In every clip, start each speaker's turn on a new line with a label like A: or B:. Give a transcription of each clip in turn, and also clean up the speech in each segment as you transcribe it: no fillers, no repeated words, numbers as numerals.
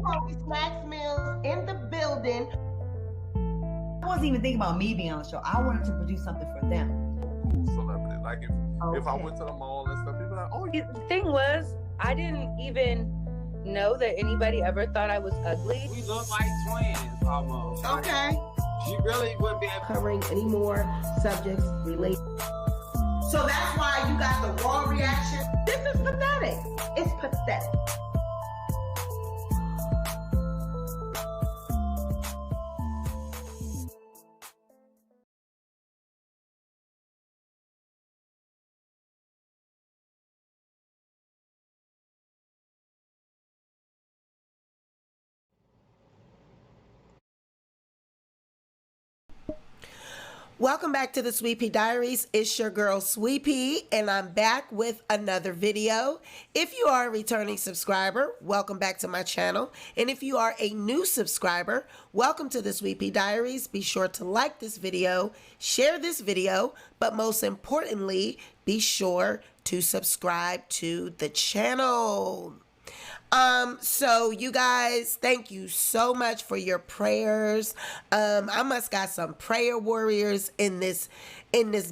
A: Hungry Snacks Meals in the building.
B: I wasn't even thinking about me being on the show. I wanted to produce something for them.
C: Cool celebrity. Like if I went to the mall and stuff, people are like, oh,
D: The thing was, I didn't even know that anybody ever thought I was ugly.
E: We look like twins almost.
A: Okay.
E: She really wouldn't be
A: Covering any more subjects related. So that's why you got the raw reaction. This is pathetic. It's pathetic. Welcome back to the Sweet Pea Diaries. It's your girl Sweet Pea, and I'm back with another video. If you are a returning subscriber, welcome back to my channel. And if you are a new subscriber, welcome to the Sweet Pea Diaries. Be sure to like this video, share this video, but most importantly, be sure to subscribe to the channel. So you guys, thank you so much for your prayers. I must got some prayer warriors in this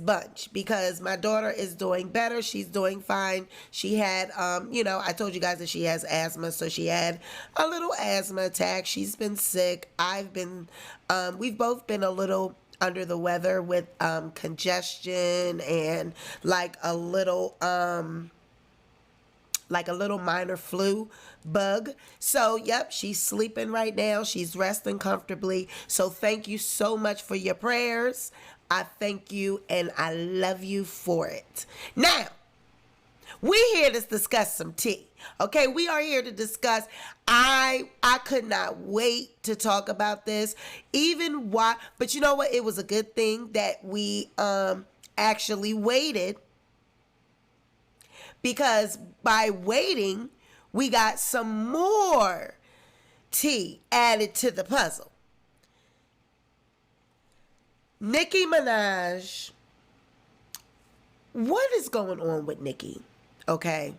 A: bunch, because my daughter is doing better. She's doing fine. She had, I told you guys that she has asthma, so she had a little asthma attack. She's been sick. We've both been a little under the weather with, congestion and like a little minor flu bug. So, yep, she's sleeping right now. She's resting comfortably. So thank you so much for your prayers. I thank you and I love you for it. Now, we're here to discuss some tea. Okay, we are here to discuss. I could not wait to talk about this. Even why, but you know what? It was a good thing that we actually waited, because by waiting, we got some more tea added to the puzzle. Nicki Minaj. What is going on with Nicki? Okay.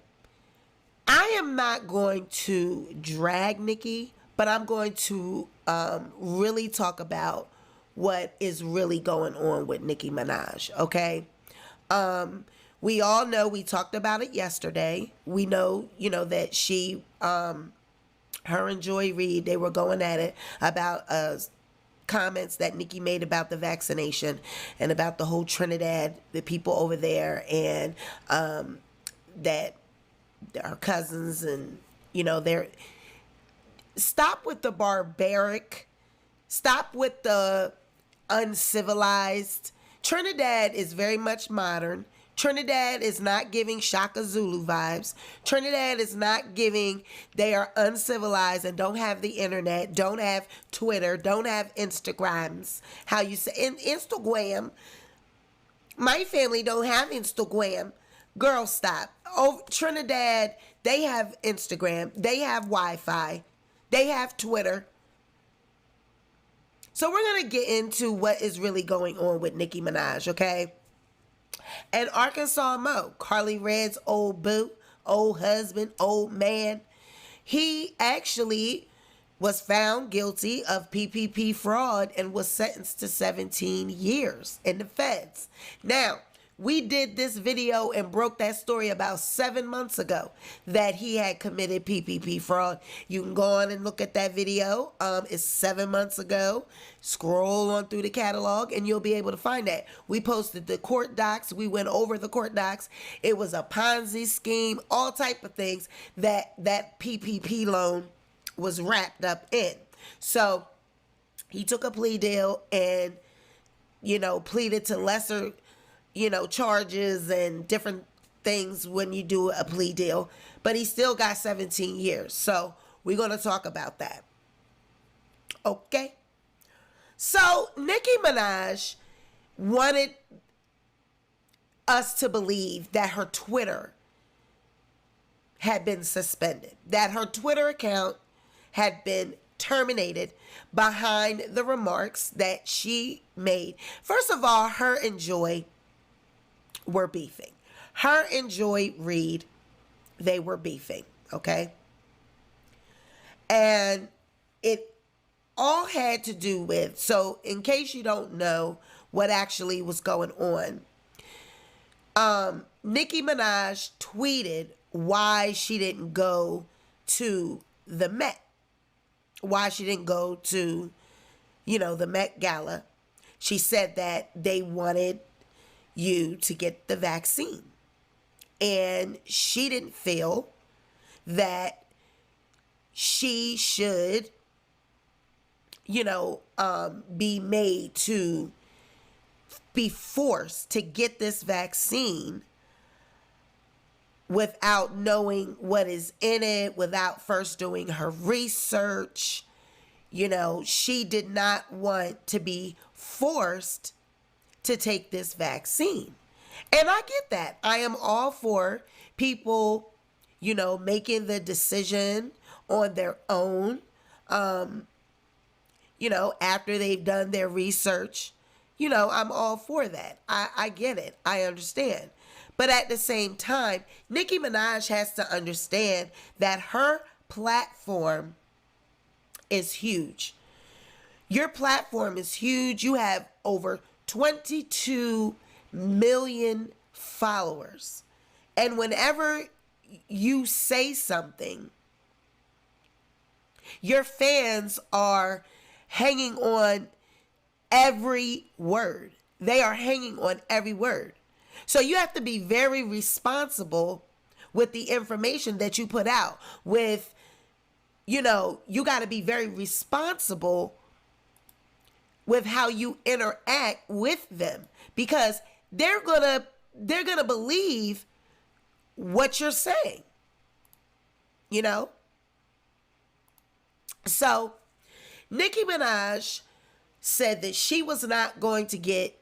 A: I am not going to drag Nicki, but I'm going to really talk about what is really going on with Nicki Minaj. Okay. We all know, we talked about it yesterday. We know, that she, her and Joy Reid, they were going at it about comments that Nicki made about the vaccination and about the whole Trinidad, the people over there, and that our cousins and, they're... Stop with the barbaric. Stop with the uncivilized. Trinidad is very much modern. Trinidad is not giving Shaka Zulu vibes. Trinidad is not giving, they are uncivilized and don't have the internet, don't have Twitter, don't have Instagrams. How you say, Instagram. My family don't have Instagram. Girl, stop. Oh, Trinidad, they have Instagram, they have Wi-Fi, they have Twitter. So we're going to get into what is really going on with Nicki Minaj, okay? And Arkansas Mo, Carly Red's old boo, old husband, old man, he actually was found guilty of PPP fraud and was sentenced to 17 years in the feds. Now, we did this video and broke that story about 7 months ago that he had committed PPP fraud. You can go on and look at that video. It's 7 months ago. Scroll on through the catalog and you'll be able to find that. We posted the court docs. We went over the court docs. It was a Ponzi scheme, all type of things that PPP loan was wrapped up in. So he took a plea deal and, pleaded to lesser charges and different things when you do a plea deal, but he still got 17 years. So we're going to talk about that. Okay. So Nicki Minaj wanted us to believe that her Twitter had been suspended, that her Twitter account had been terminated behind the remarks that she made. First of all, her and Joy were beefing. Her and Joy Reid, they were beefing, okay? And it all had to do with, so in case you don't know what actually was going on, Nicki Minaj tweeted why she didn't go to the Met, why she didn't go to, the Met Gala. She said that they wanted you to get the vaccine. And she didn't feel that she should, be made to be forced to get this vaccine without knowing what is in it, without first doing her research. She did not want to be forced to take this vaccine. And I get that. I am all for people, making the decision on their own, after they've done their research. I'm all for that. I get it. I understand. But at the same time, Nicki Minaj has to understand that her platform is huge. Your platform is huge. You have over 22 million followers. And whenever you say something, your fans are hanging on every word. They are hanging on every word. So you have to be very responsible with the information that you put out. You got to be very responsible with how you interact with them, because they're gonna believe what you're saying. So Nicki Minaj said that she was not going to get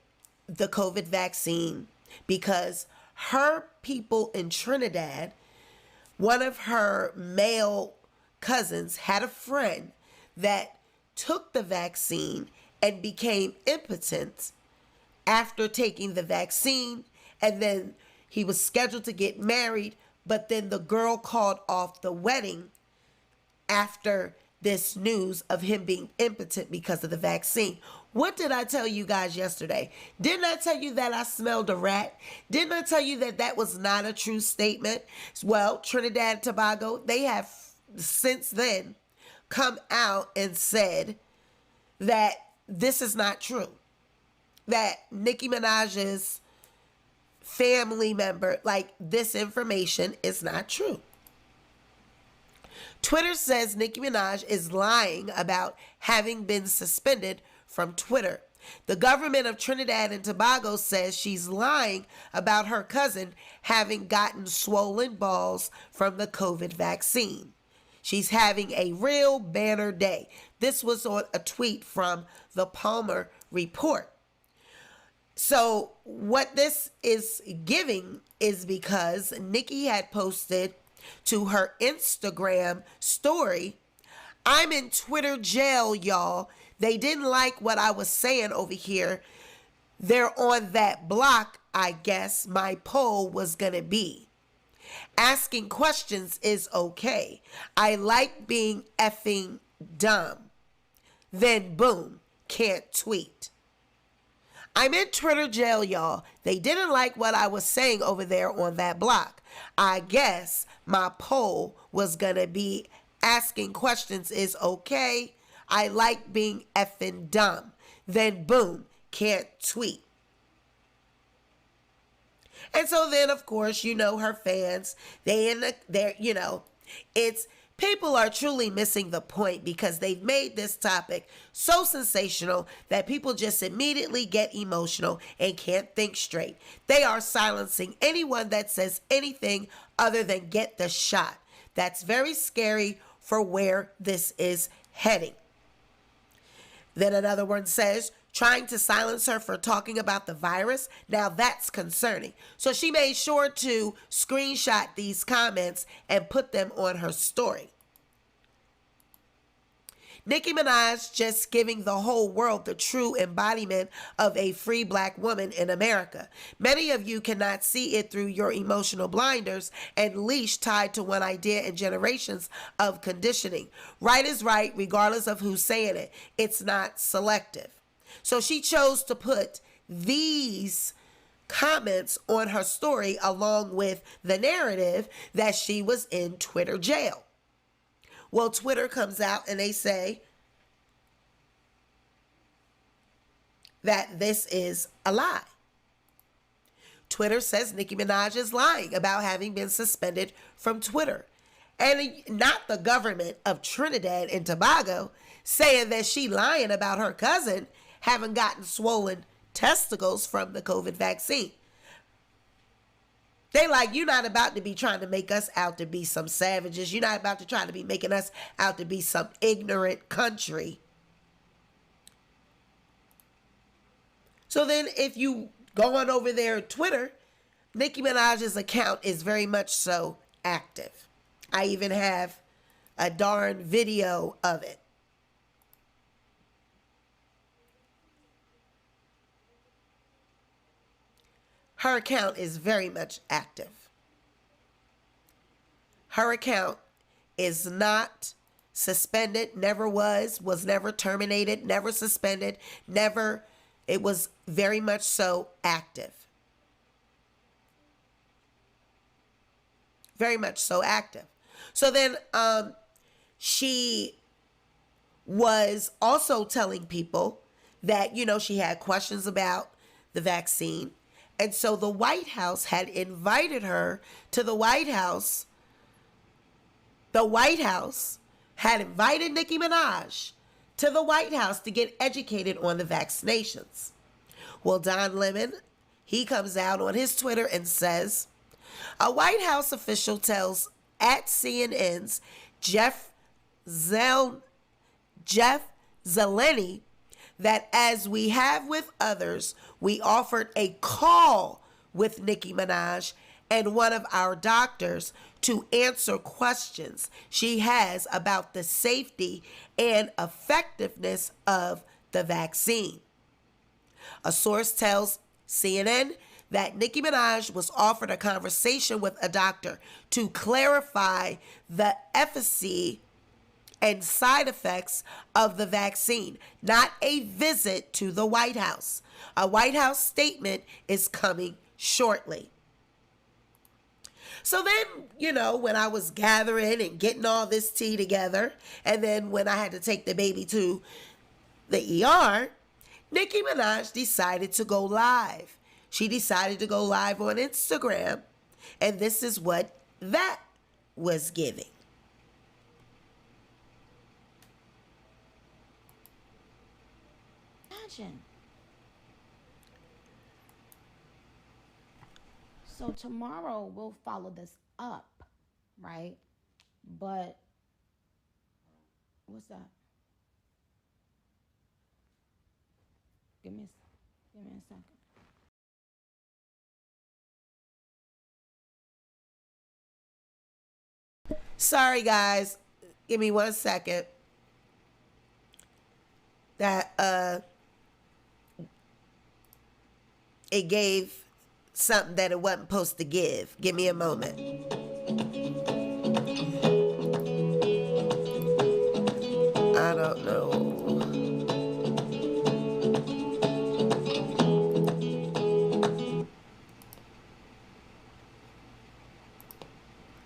A: the COVID vaccine because her people in Trinidad, one of her male cousins had a friend that took the vaccine and became impotent after taking the vaccine, and then he was scheduled to get married, but then the girl called off the wedding after this news of him being impotent because of the vaccine. What did I tell you guys yesterday? Didn't I tell you that I smelled a rat? Didn't I tell you that that was not a true statement? Well, Trinidad and Tobago, they have since then come out and said that this is not true. That Nicki Minaj's family member, this information is not true. Twitter says Nicki Minaj is lying about having been suspended from Twitter. The government of Trinidad and Tobago says she's lying about her cousin having gotten swollen balls from the COVID vaccine. She's having a real banner day. This was on a tweet from the Palmer Report. So what this is giving is because Nicki had posted to her Instagram story, "I'm in Twitter jail, y'all. They didn't like what I was saying over here. They're on that block, I guess my poll was gonna be. Asking questions is okay. I like being effing dumb." Then boom, can't tweet. "I'm in Twitter jail, y'all. They didn't like what I was saying over there on that block. I guess my poll was gonna be asking questions is okay. I like being effing dumb." Then boom, can't tweet. And so then, of course, her fans, it's people are truly missing the point because they've made this topic so sensational that people just immediately get emotional and can't think straight. They are silencing anyone that says anything other than get the shot. That's very scary for where this is heading. Then another one says, trying to silence her for talking about the virus. Now that's concerning. So she made sure to screenshot these comments and put them on her story. Nicki Minaj just giving the whole world the true embodiment of a free black woman in America. Many of you cannot see it through your emotional blinders and leash tied to one idea and generations of conditioning. Right is right, regardless of who's saying it. It's not selective. So she chose to put these comments on her story along with the narrative that she was in Twitter jail. Well, Twitter comes out and they say that this is a lie. Twitter says Nicki Minaj is lying about having been suspended from Twitter. And not the government of Trinidad and Tobago saying that she lying about her cousin having gotten swollen testicles from the COVID vaccine. They like, you're not about to be trying to make us out to be some savages. You're not about to try to be making us out to be some ignorant country. So then if you go on over there on Twitter, Nicki Minaj's account is very much so active. I even have a darn video of it. Her account is very much active. Her account is not suspended, never was never terminated, never suspended, never. It was very much so active. Very much so active. So then she was also telling people that, you know, she had questions about the vaccine. And so the White House had invited her to the White House. The White House had invited Nicki Minaj to the White House to get educated on the vaccinations. Well, Don Lemon, he comes out on his Twitter and says, a White House official tells at CNN's Jeff Zeleny that as we have with others, we offered a call with Nicki Minaj and one of our doctors to answer questions she has about the safety and effectiveness of the vaccine. A source tells CNN that Nicki Minaj was offered a conversation with a doctor to clarify the efficacy and side effects of the vaccine, not a visit to the White House. A White House statement is coming shortly. So then, you know, when I was gathering and getting all this tea together, and then when I had to take the baby to the ER, Nicki Minaj decided to go live. She decided to go live on Instagram, and this is what that was giving.
F: Imagine. So tomorrow we'll follow this up, right? But what's that? Give me a second.
A: Sorry, guys. Give me 1 second. That it gave something that it wasn't supposed to give. Give me a moment. I don't know.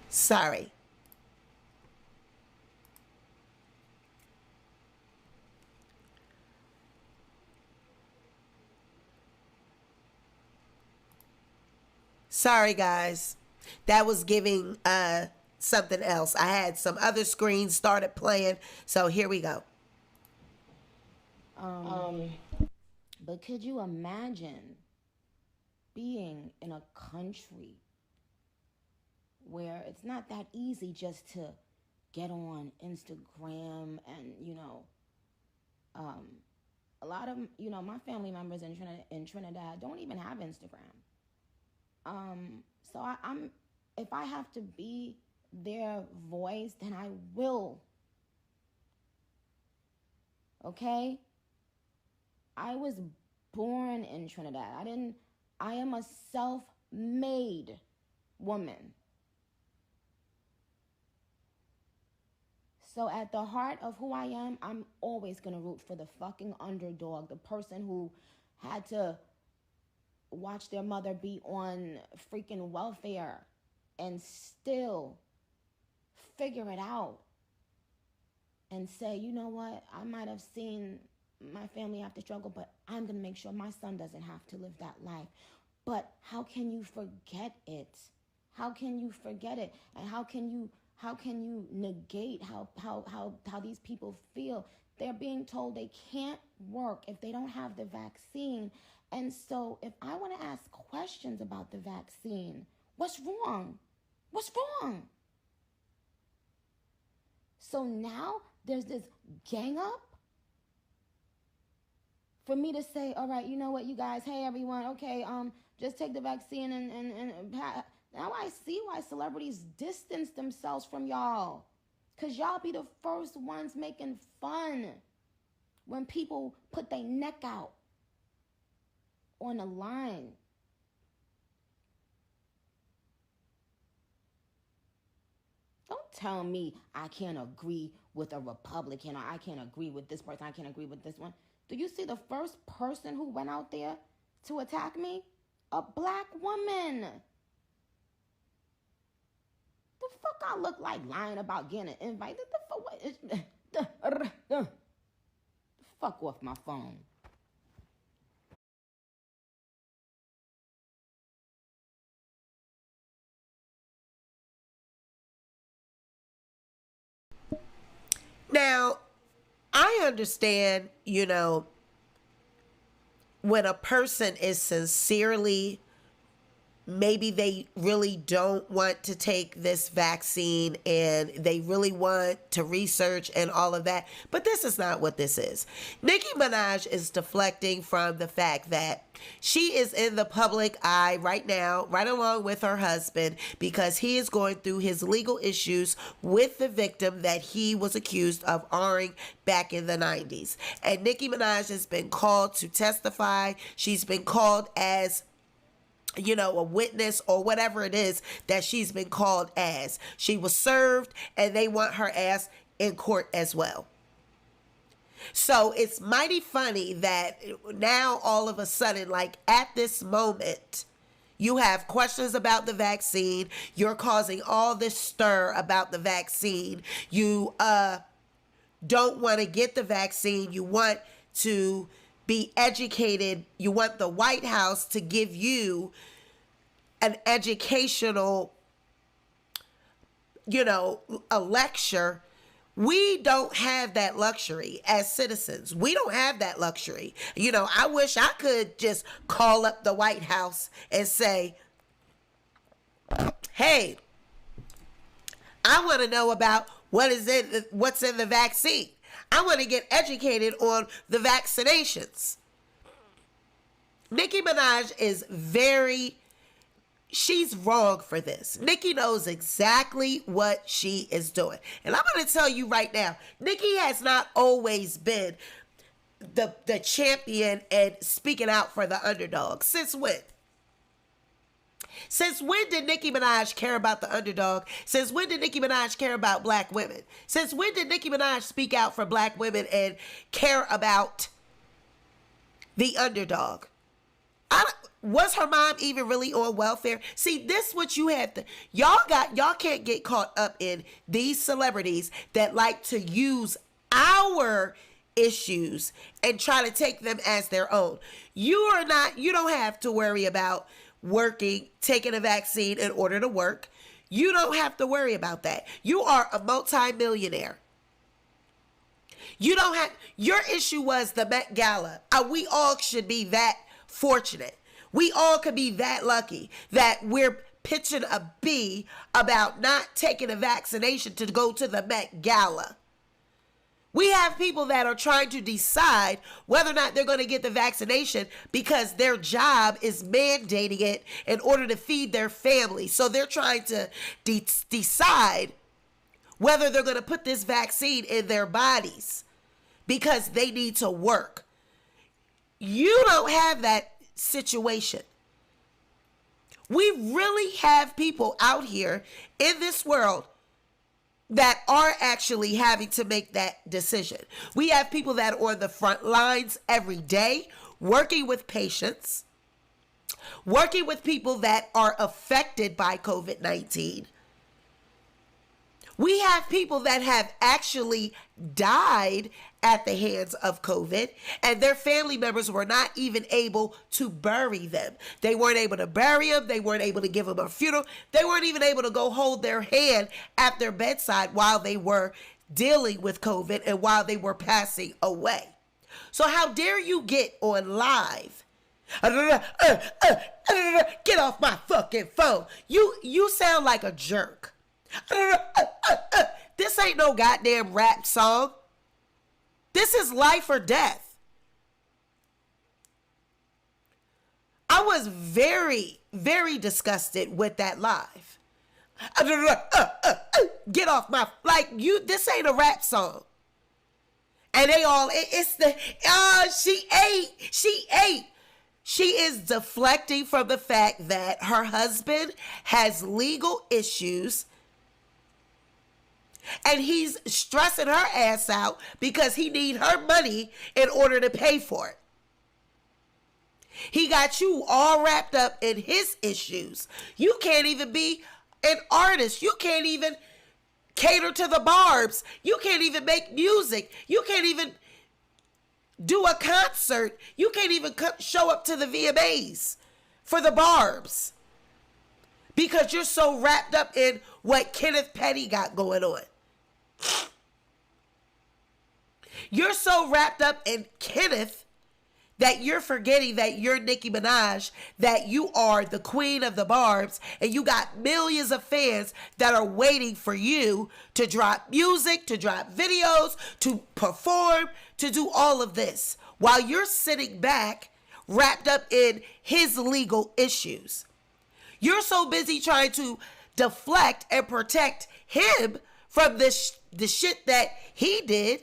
A: Sorry. Sorry, guys. That was giving something else. I had some other screens started playing, so here we go.
F: But could you imagine being in a country where it's not that easy just to get on Instagram and, you know, a lot of, you know, my family members in Trinidad don't even have Instagram. So I'm if I have to be their voice, then I will Okay? I was born in Trinidad. I am a self-made woman. So at the heart of who I am, I'm always going to root for the fucking underdog, the person who had to watch their mother be on freaking welfare and still figure it out and say, you know what, I might have seen my family have to struggle, but I'm going to make sure my son doesn't have to live that life. But how can you forget it? How can you forget it? And how can you negate how these people feel? They're being told they can't work if they don't have the vaccine. And so if I want to ask questions about the vaccine, what's wrong? What's wrong? So now there's this gang up for me to say, all right, you know what, you guys, hey everyone, okay, just take the vaccine and now I see why celebrities distance themselves from y'all. Because y'all be the first ones making fun when people put their neck out on a line. Don't tell me I can't agree with a Republican or I can't agree with this person, I can't agree with this one. Do you see the first person who went out there to attack me? A black woman. The fuck I look like lying about getting an invite? The fuck off my phone.
A: Now, I understand, when a person is sincerely, maybe they really don't want to take this vaccine and they really want to research and all of that. But this is not what this is. Nicki Minaj is deflecting from the fact that she is in the public eye right now, right along with her husband, because he is going through his legal issues with the victim that he was accused of R-ing back in the 90s. And Nicki Minaj has been called to testify. She's been called as a witness or whatever it is that she's been called as. She was served and they want her ass in court as well. So it's mighty funny that now all of a sudden, like at this moment, you have questions about the vaccine. You're causing all this stir about the vaccine. You don't want to get the vaccine. You want to be educated. You want the White House to give you an educational, a lecture. We don't have that luxury as citizens. We don't have that luxury. I wish I could just call up the White House and say, hey, I want to know about what's in the vaccine. I want to get educated on the vaccinations. Nicki Minaj is she's wrong for this. Nicki knows exactly what she is doing. And I'm going to tell you right now, Nicki has not always been the champion and speaking out for the underdog. Since when? Since when did Nicki Minaj care about the underdog? Since when did Nicki Minaj care about black women? Since when did Nicki Minaj speak out for black women and care about the underdog? Was her mom even really on welfare? See, this what you have to, y'all can't get caught up in these celebrities that like to use our issues and try to take them as their own. You don't have to worry about taking a vaccine in order to work. You don't have to worry about that. You are a multi-millionaire. Your issue was the Met Gala. We all should be that fortunate. We all could be that lucky that we're pitching a bee about not taking a vaccination to go to the Met Gala. We have people that are trying to decide whether or not they're going to get the vaccination because their job is mandating it in order to feed their family. So they're trying to decide whether they're going to put this vaccine in their bodies because they need to work. You don't have that situation. We really have people out here in this world that are actually having to make that decision. We have people that are on the front lines every day, working with patients, working with people that are affected by COVID-19. We have people that have actually died at the hands of COVID, and their family members were not even able to bury them. They weren't able to bury them. They weren't able to give them a funeral. They weren't even able to go hold their hand at their bedside while they were dealing with COVID and while they were passing away. So how dare you get on live? Get off my fucking phone. You sound like a jerk. This ain't no goddamn rap song. This is life or death. I was very, very disgusted with that live. Get off my, like, you, this ain't a rap song. And they all, it's the, she ate. She is deflecting from the fact that her husband has legal issues and he's stressing her ass out because he need her money in order to pay for it. He got you all wrapped up in his issues. You can't even be an artist. You can't even cater to the barbs. You can't even make music. You can't even do a concert. You can't even show up to the VMAs for the barbs because you're so wrapped up in what Kenneth Petty got going on. You're so wrapped up in Kenneth that you're forgetting that you're Nicki Minaj, that you are the queen of the barbs, and you got millions of fans that are waiting for you to drop music, to drop videos, to perform, to do all of this while you're sitting back wrapped up in his legal issues. You're so busy trying to deflect and protect him from the shit that he did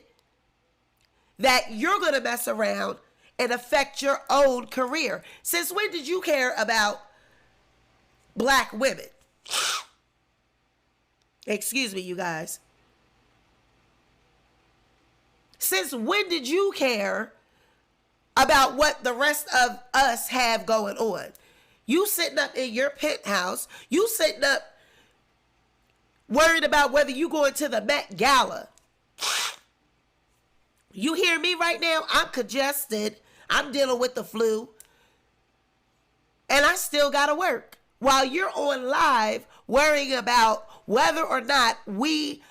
A: that you're going to mess around and affect your own career. Since when did you care about black women? Excuse me, you guys. Since when did you care about what the rest of us have going on? You sitting up in your penthouse, you sitting up worried about whether you going to the Met Gala. You hear me right now? I'm congested. I'm dealing with the flu. And I still got to work. While you're on live worrying about whether or not we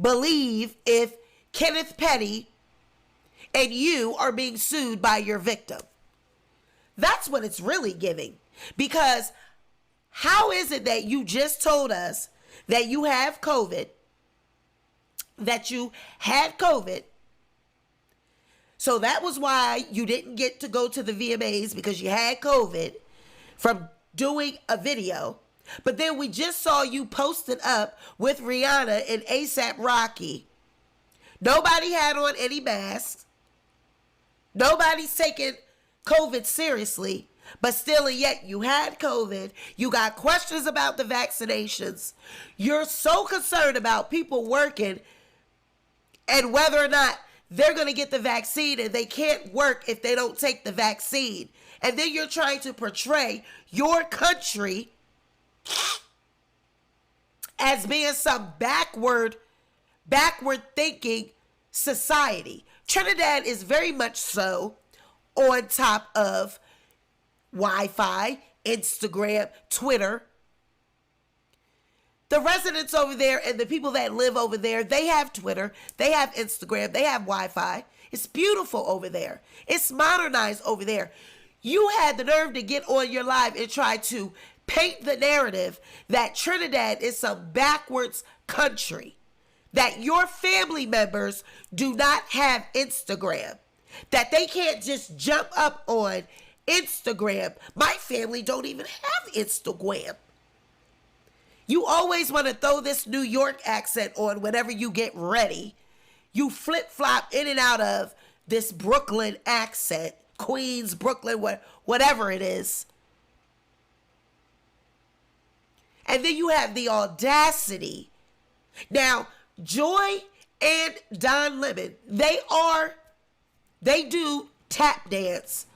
A: believe if Kenneth Petty and you are being sued by your victim. That's what it's really giving. Because how is it that you just told us that you have COVID, that you had COVID, so that was why you didn't get to go to the VMAs because you had COVID from doing a video. But then we just saw you posted up with Rihanna and A$AP Rocky. Nobody had on any masks. Nobody's taking COVID seriously. But still and yet you had COVID. You got questions about the vaccinations. You're so concerned about people working and whether or not they're going to get the vaccine, and they can't work if they don't take the vaccine. And then you're trying to portray your country as being some backward thinking society. Trinidad is very much so on top of Wi-Fi, Instagram, Twitter. The residents over there and the people that live over there, they have Twitter, they have Instagram, they have Wi-Fi. It's beautiful over there. It's modernized over there. You had the nerve to get on your live and try to paint the narrative that Trinidad is some backwards country, that your family members do not have Instagram, that they can't just jump up on Instagram. My family don't even have Instagram. You always want to throw this New York accent on whenever you get ready. You flip-flop in and out of this Brooklyn accent, Queens, Brooklyn, whatever it is. And then you have the audacity. Now, Joy and Don Lemon, they do tap dance.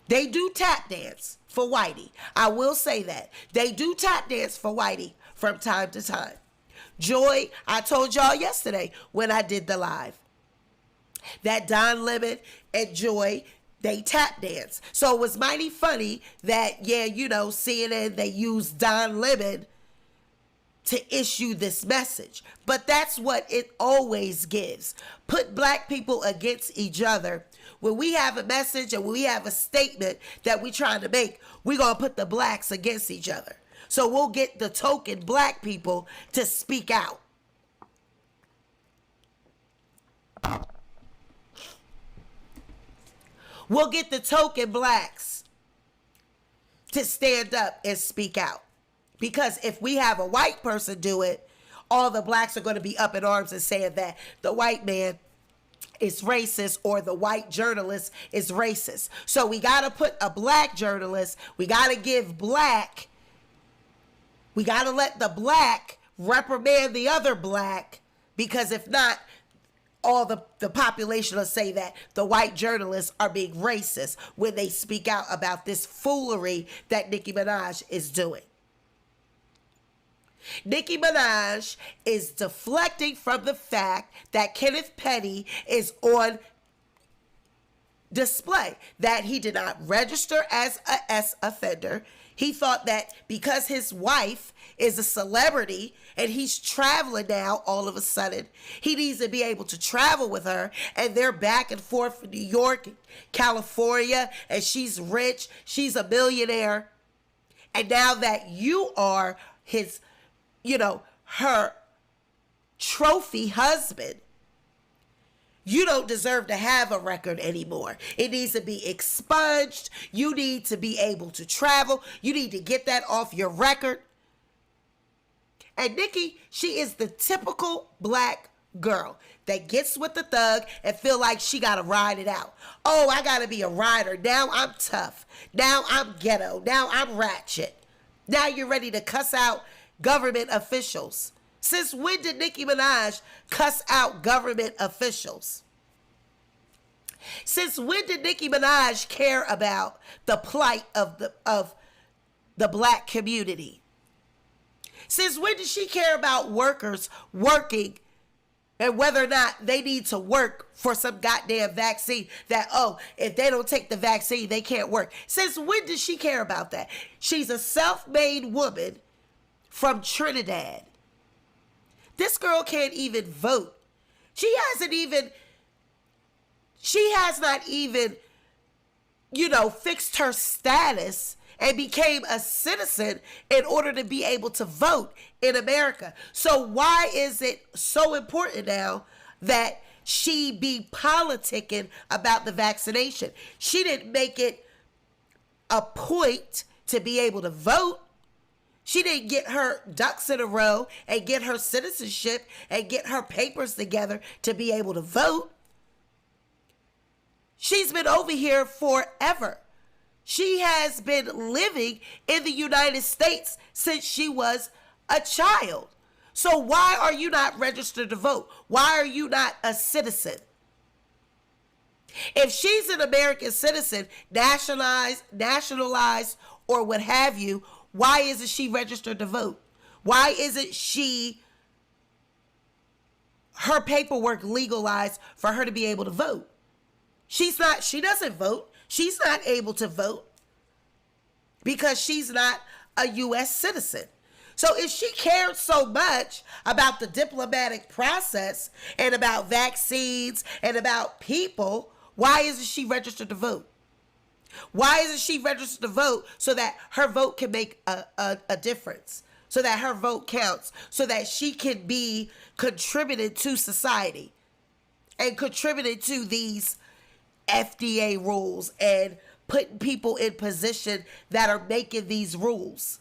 A: They do tap dance for Whitey. I will say that. They do tap dance for Whitey from time to time. Joy, I told y'all yesterday when I did the live that Don Lemon and Joy, they tap dance. So it was mighty funny that, CNN, they used Don Lemon to issue this message. But that's what it always gives. Put black people against each other. When we have a message and when we have a statement that we're trying to make, we're going to put the blacks against each other. So we'll get the token black people to speak out. We'll get the token blacks to stand up and speak out. Because if we have a white person do it, all the blacks are going to be up in arms and saying that the white man is racist or the white journalist is racist. So we got to put a black journalist, we got to give black, we got to let the black reprimand the other black, because if not, all the population will say that the white journalists are being racist when they speak out about this foolery that Nicki Minaj is doing. Nicki Minaj is deflecting from the fact that Kenneth Petty is on display, that he did not register as a S offender. He thought that because his wife is a celebrity and he's traveling now all of a sudden, he needs to be able to travel with her, and they're back and forth from New York, California, and she's rich, she's a millionaire. And now that you are his, her trophy husband, you don't deserve to have a record anymore. It needs to be expunged. You need to be able to travel. You need to get that off your record. And Nicki, she is the typical black girl that gets with the thug and feel like she got to ride it out. Oh, I got to be a rider. Now I'm tough. Now I'm ghetto. Now I'm ratchet. Now you're ready to cuss out government officials. Since when did Nicki Minaj cuss out government officials? Since when did Nicki Minaj care about the plight of the black community? Since when did she care about workers working and whether or not they need to work for some goddamn vaccine that, if they don't take the vaccine, they can't work? Since when did she care about that? She's a self-made woman from Trinidad. This girl can't even vote. She has not even, fixed her status and became a citizen in order to be able to vote in America. So why is it so important now that she be politicking about the vaccination? She didn't make it a point to be able to vote. She didn't get her ducks in a row and get her citizenship and get her papers together to be able to vote. She's been over here forever. She has been living in the United States since she was a child. So why are you not registered to vote? Why are you not a citizen? If she's an American citizen, nationalized, or what have you, why isn't she registered to vote? Why isn't her paperwork legalized for her to be able to vote? She doesn't vote. She's not able to vote because she's not a U.S. citizen. So if she cared so much about the diplomatic process and about vaccines and about people, why isn't she registered to vote? Why isn't she registered to vote so that her vote can make a difference, so that her vote counts, so that she can be contributed to society and contributed to these FDA rules and putting people in position that are making these rules?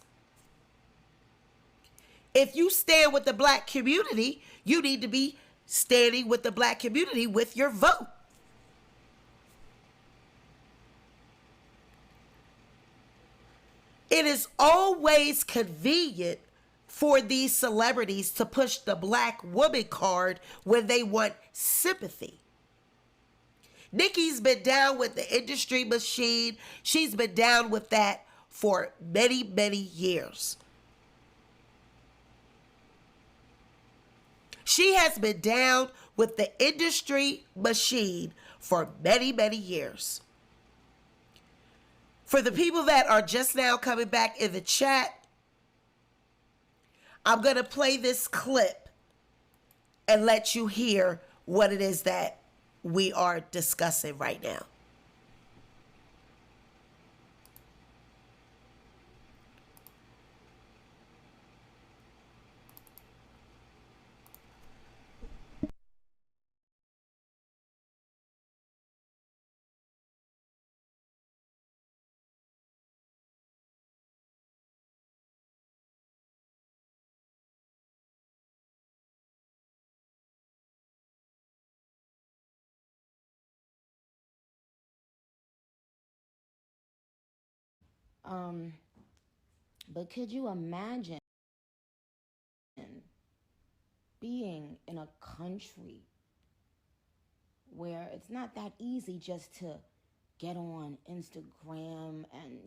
A: If you stand with the black community, you need to be standing with the black community with your vote. It is always convenient for these celebrities to push the black woman card when they want sympathy. Nicki's been down with the industry machine. She's been down with that for many, many years. She has been down with the industry machine for many, many years. For the people that are just now coming back in the chat, I'm going to play this clip and let you hear what it is that we are discussing right now.
F: But could you imagine being in a country where it's not that easy just to get on Instagram and,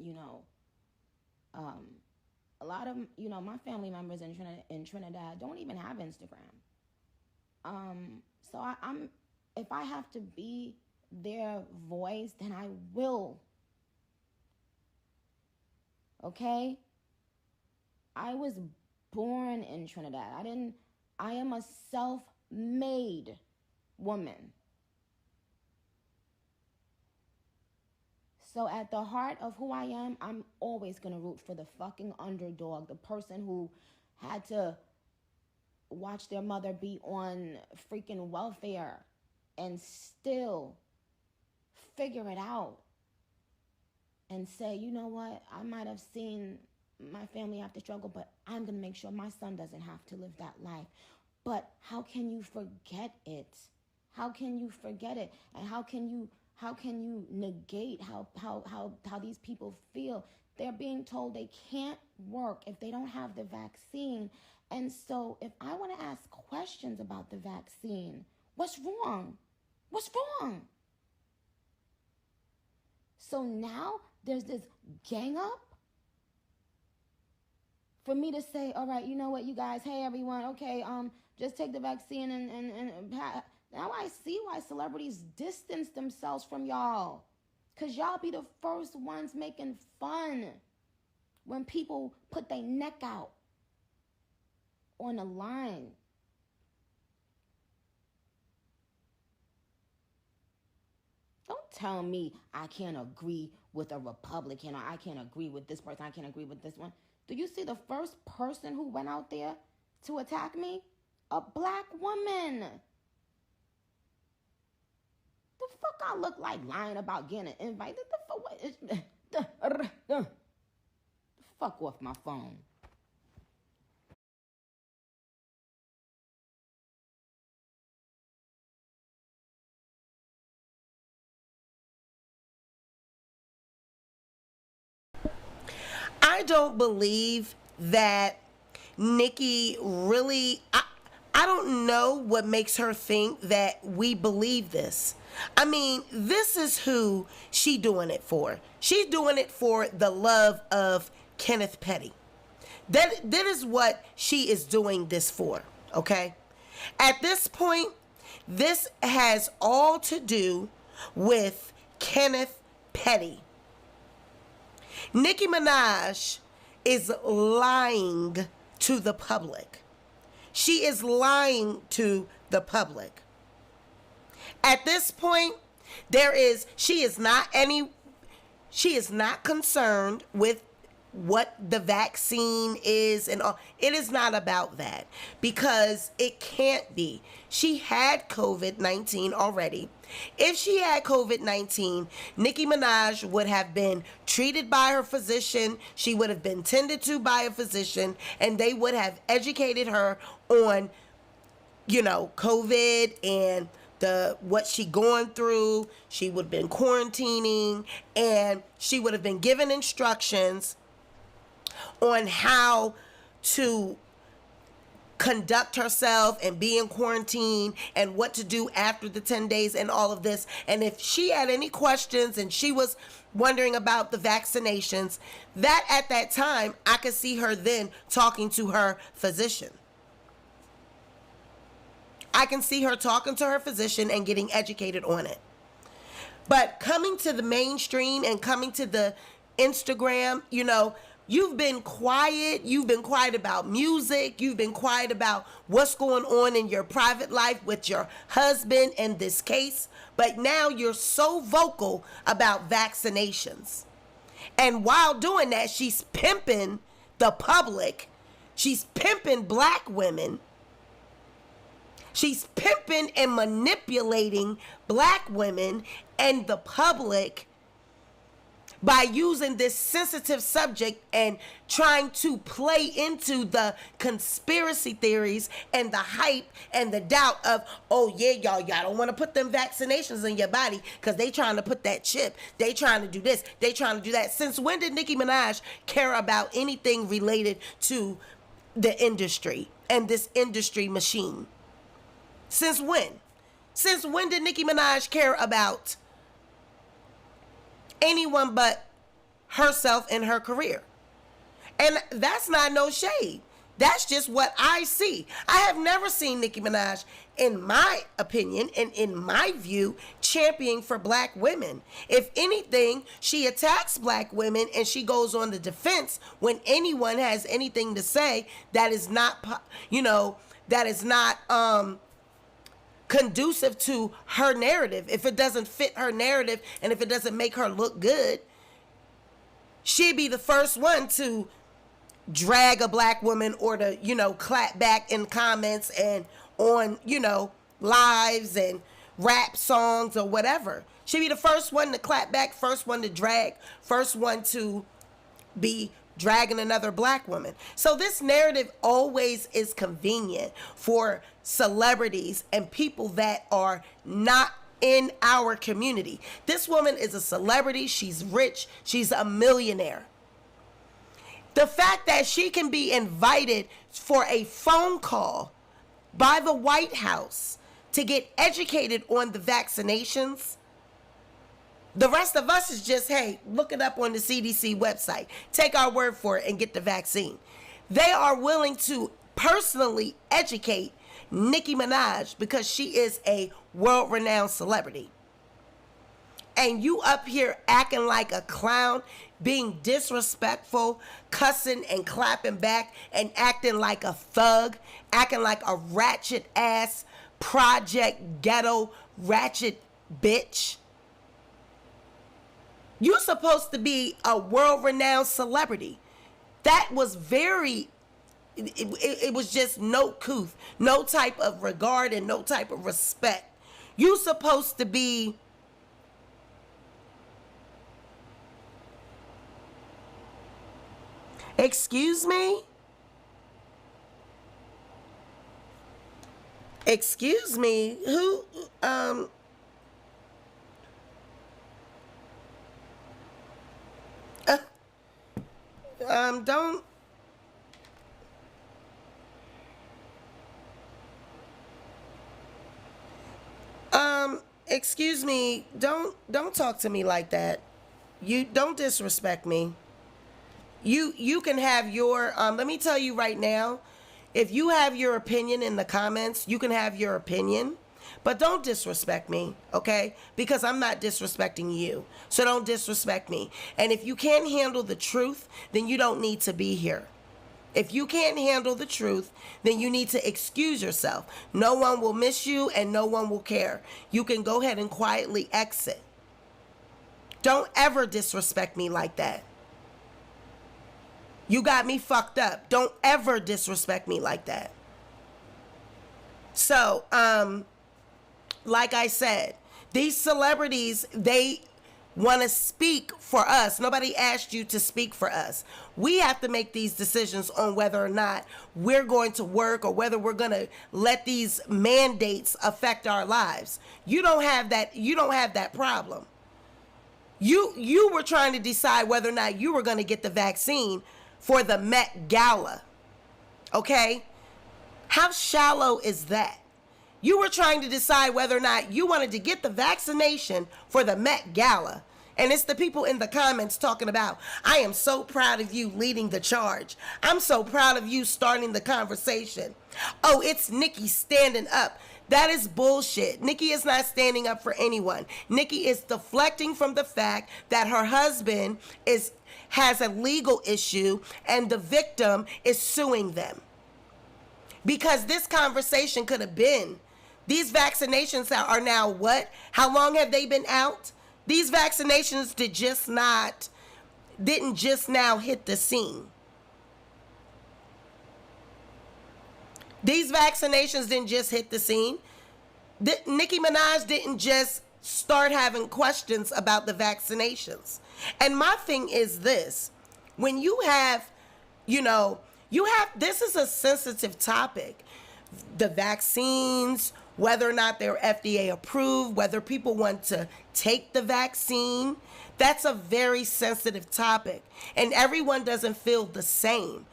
F: a lot of, my family members in Trinidad don't even have Instagram. So I'm if I have to be their voice, then I will. Okay? I was born in Trinidad. I am a self-made woman. So at the heart of who I am, I'm always going to root for the fucking underdog, the person who had to watch their mother be on freaking welfare and still figure it out and say, you know what, I might have seen my family have to struggle, but I'm going to make sure my son doesn't have to live that life. But how can you forget it? How can you forget it? And how can you negate how these people feel? They're being told they can't work if they don't have the vaccine. And so if I want to ask questions about the vaccine, what's wrong? What's wrong? So now there's this gang up for me to say, all right, you know what, you guys, hey everyone, okay, just take the vaccine and now I see why celebrities distance themselves from y'all. Because y'all be the first ones making fun when people put their neck out on the line. Don't tell me I can't agree with a Republican or I can't agree with this person, I can't agree with this one. Do you see the first person who went out there to attack me? A black woman. The fuck I look like lying about getting an invite? The fuck off my phone.
A: I don't believe that Nicki really, I don't know what makes her think that we believe this. I mean, this is who she doing it for. She's doing it for the love of Kenneth Petty. That is what she is doing this for, okay? At this point, this has all to do with Kenneth Petty. Nicki Minaj is lying to the public. She is lying to the public. At this point, she is not concerned with what the vaccine is and all. It is not about that because it can't be. She had COVID-19 already. If she had COVID-19, Nicki Minaj would have been treated by her physician. She would have been tended to by a physician, and they would have educated her on COVID and what she going through. She would have been quarantining, and she would have been given instructions on how to conduct herself and be in quarantine and what to do after the 10 days and all of this. And if she had any questions and she was wondering about the vaccinations, that at that time, I could see her then talking to her physician. I can see her talking to her physician and getting educated on it. But coming to the mainstream and coming to the Instagram, you've been quiet. You've been quiet about music. You've been quiet about what's going on in your private life with your husband in this case. But now you're so vocal about vaccinations. And while doing that, she's pimping the public. She's pimping black women. She's pimping and manipulating black women and the public by using this sensitive subject and trying to play into the conspiracy theories and the hype and the doubt of, oh yeah, y'all don't want to put them vaccinations in your body because they trying to put that chip. They trying to do this. They trying to do that. Since when did Nicki Minaj care about anything related to the industry and this industry machine? Since when? Since when did Nicki Minaj care about anyone but herself and her career? And that's not no shade. That's just what I see. I have never seen Nicki Minaj, in my opinion and in my view, championing for black women. If anything, she attacks black women and she goes on the defense when anyone has anything to say that is not, conducive to her narrative. If it doesn't fit her narrative and if it doesn't make her look good, she'd be the first one to drag a black woman or to, clap back in comments and on, lives and rap songs or whatever. She'd be the first one to clap back, first one to drag, first one to be dragging another black woman. So this narrative always is convenient for celebrities and people that are not in our community. This woman is a celebrity. She's rich. She's a millionaire. The fact that she can be invited for a phone call by the White House to get educated on the vaccinations, the rest of us is just, hey, look it up on the CDC website. Take our word for it and get the vaccine. They are willing to personally educate Nicki Minaj because she is a world-renowned celebrity. And you up here acting like a clown, being disrespectful, cussing and clapping back and acting like a thug, acting like a ratchet ass, project ghetto ratchet bitch. You're supposed to be a world-renowned celebrity. That was it was just no couth, no type of regard and no type of respect. You supposed to be Excuse me? Excuse me? Who, don't, excuse me, don't talk to me like that. You don't disrespect me. You can have your, let me tell you right now, if you have your opinion in the comments, you can have your opinion, but don't disrespect me, okay? Because I'm not disrespecting you, so don't disrespect me. And if you can't handle the truth, then you don't need to be here. If you can't handle the truth, then you need to excuse yourself. No one will miss you and no one will care. You can go ahead and quietly exit. Don't ever disrespect me like that. You got me fucked up. Don't ever disrespect me like that. So, like I said, these celebrities, they want to speak for us. Nobody asked you to speak for us. We have to make these decisions on whether or not we're going to work or whether we're going to let these mandates affect our lives. You don't have that problem. You were trying to decide whether or not you were going to get the vaccine for the Met Gala. Okay? How shallow is that? You were trying to decide whether or not you wanted to get the vaccination for the Met Gala. And it's the people in the comments talking about, I am so proud of you leading the charge. I'm so proud of you starting the conversation. Oh, it's Nicki standing up. That is bullshit. Nicki is not standing up for anyone. Nicki is deflecting from the fact that her husband has a legal issue and the victim is suing them. Because this conversation could have been, these vaccinations are now what? How long have they been out? These vaccinations didn't just now hit the scene. These vaccinations didn't just hit the scene. Nicki Minaj didn't just start having questions about the vaccinations. And my thing is this, when you have, this is a sensitive topic. The vaccines, whether or not they're FDA approved, whether people want to take the vaccine, that's a very sensitive topic. And everyone doesn't feel the same.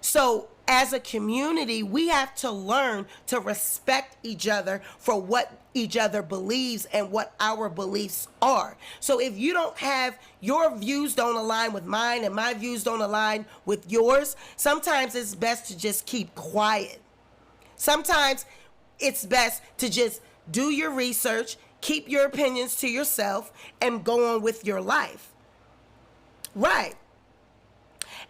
A: So as a community, we have to learn to respect each other for what each other believes and what our beliefs are. So if your views don't align with mine and my views don't align with yours, sometimes it's best to just keep quiet. Sometimes it's best to just do your research, keep your opinions to yourself, and go on with your life. Right.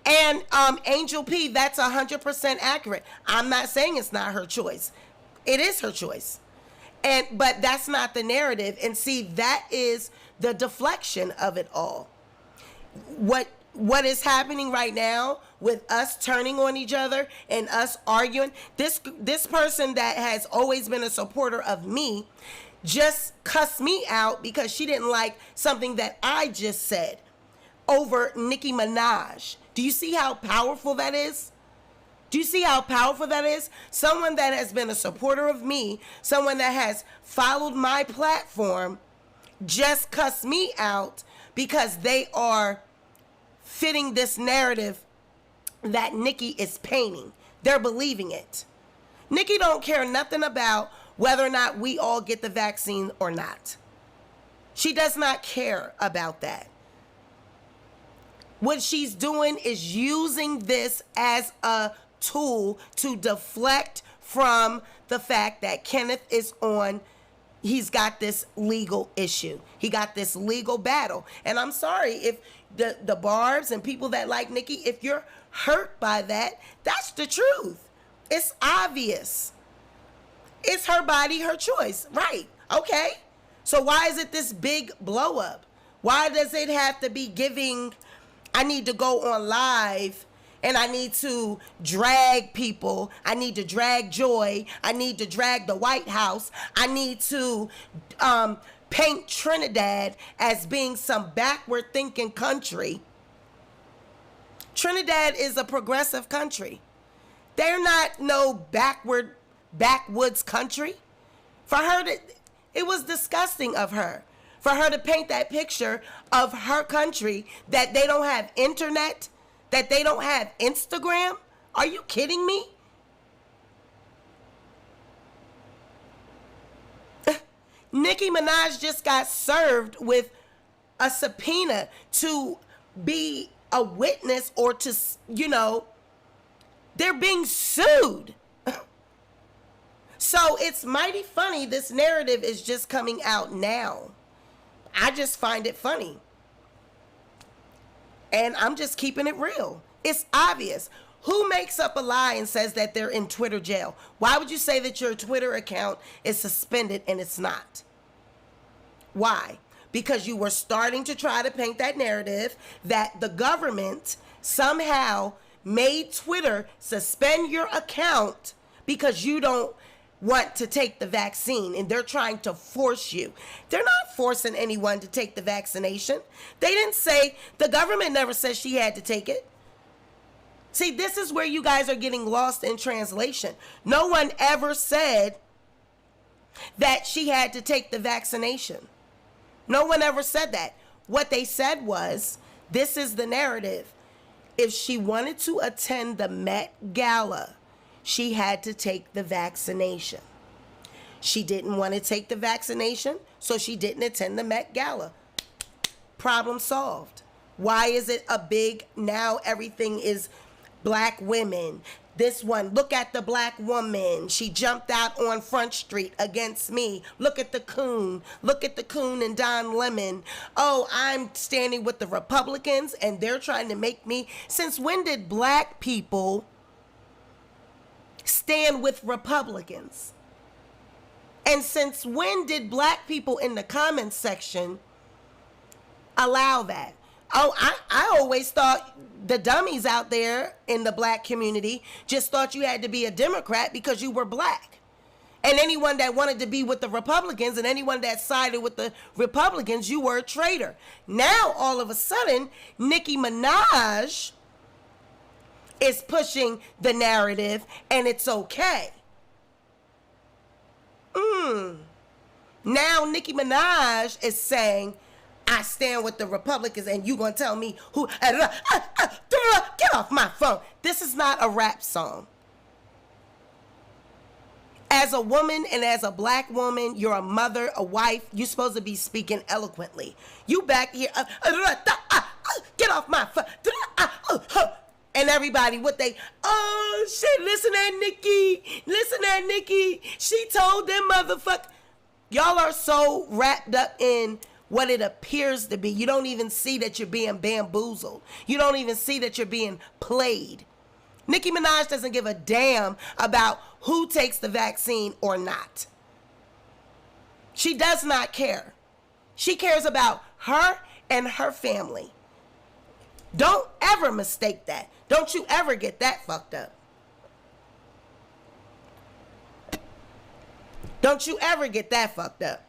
A: And Angel P, that's 100% accurate. I'm not saying it's not her choice. It is her choice. But that's not the narrative. And see, that is the deflection of it all. What is happening right now with us turning on each other and us arguing, this person that has always been a supporter of me just cussed me out because she didn't like something that I just said over Nicki Minaj. Do you see how powerful that is? Do you see how powerful that is? Someone that has been a supporter of me, someone that has followed my platform, just cussed me out because they are fitting this narrative that Nicki is painting. They're believing it. Nicki don't care nothing about whether or not we all get the vaccine or not. She does not care about that. What she's doing is using this as a tool to deflect from the fact that Kenneth is on. He's got this legal issue. He got this legal battle. And I'm sorry if the Barbs and people that like Nicki, if you're hurt by that, that's the truth. It's obvious. It's her body, her choice. Right. Okay. So why is it this big blow up? Why does it have to be giving, I need to go on live and I need to drag people. I need to drag Joy. I need to drag the White House. I need to paint Trinidad as being some backward thinking country. Trinidad is a progressive country. They're not no backwoods country. For her it was disgusting of her. For her to paint that picture of her country, that they don't have internet, that they don't have Instagram. Are you kidding me? Nicki Minaj just got served with a subpoena to be a witness or to, they're being sued. So it's mighty funny. This narrative is just coming out now. I just find it funny. And I'm just keeping it real. It's obvious. Who makes up a lie and says that they're in Twitter jail? Why would you say that your Twitter account is suspended and it's not? Why? Because you were starting to try to paint that narrative that the government somehow made Twitter suspend your account because you don't want to take the vaccine and they're trying to force you. They're not forcing anyone to take the vaccination. They didn't say, the government never said she had to take it. See, this is where you guys are getting lost in translation. No one ever said that she had to take the vaccination. No one ever said that. What they said was, this is the narrative. If she wanted to attend the Met Gala, she had to take the vaccination. She didn't want to take the vaccination, so she didn't attend the Met Gala. Problem solved. Why is it a big, now everything is black women? This one, look at the black woman. She jumped out on Front Street against me. Look at the coon. Look at the coon and Don Lemon. Oh, I'm standing with the Republicans and they're trying to make me. Since when did black people stand with Republicans? And since when did black people in the comments section allow that? Oh, I always thought the dummies out there in the black community just thought you had to be a Democrat because you were black. And anyone that wanted to be with the Republicans and anyone that sided with the Republicans, you were a traitor. Now, all of a sudden, Nicki Minaj is pushing the narrative and it's okay. Now Nicki Minaj is saying, I stand with the Republicans and you gonna tell me who, get off my phone. This is not a rap song. As a woman and as a black woman, you're a mother, a wife, you're supposed to be speaking eloquently. You back here, get off my phone. And everybody, what they, oh shit, listen at Nicki. She told them motherfucker. Y'all are so wrapped up in what it appears to be. You don't even see that you're being bamboozled. You don't even see that you're being played. Nicki Minaj doesn't give a damn about who takes the vaccine or not. She does not care. She cares about her and her family. Don't ever mistake that. Don't you ever get that fucked up. Don't you ever get that fucked up.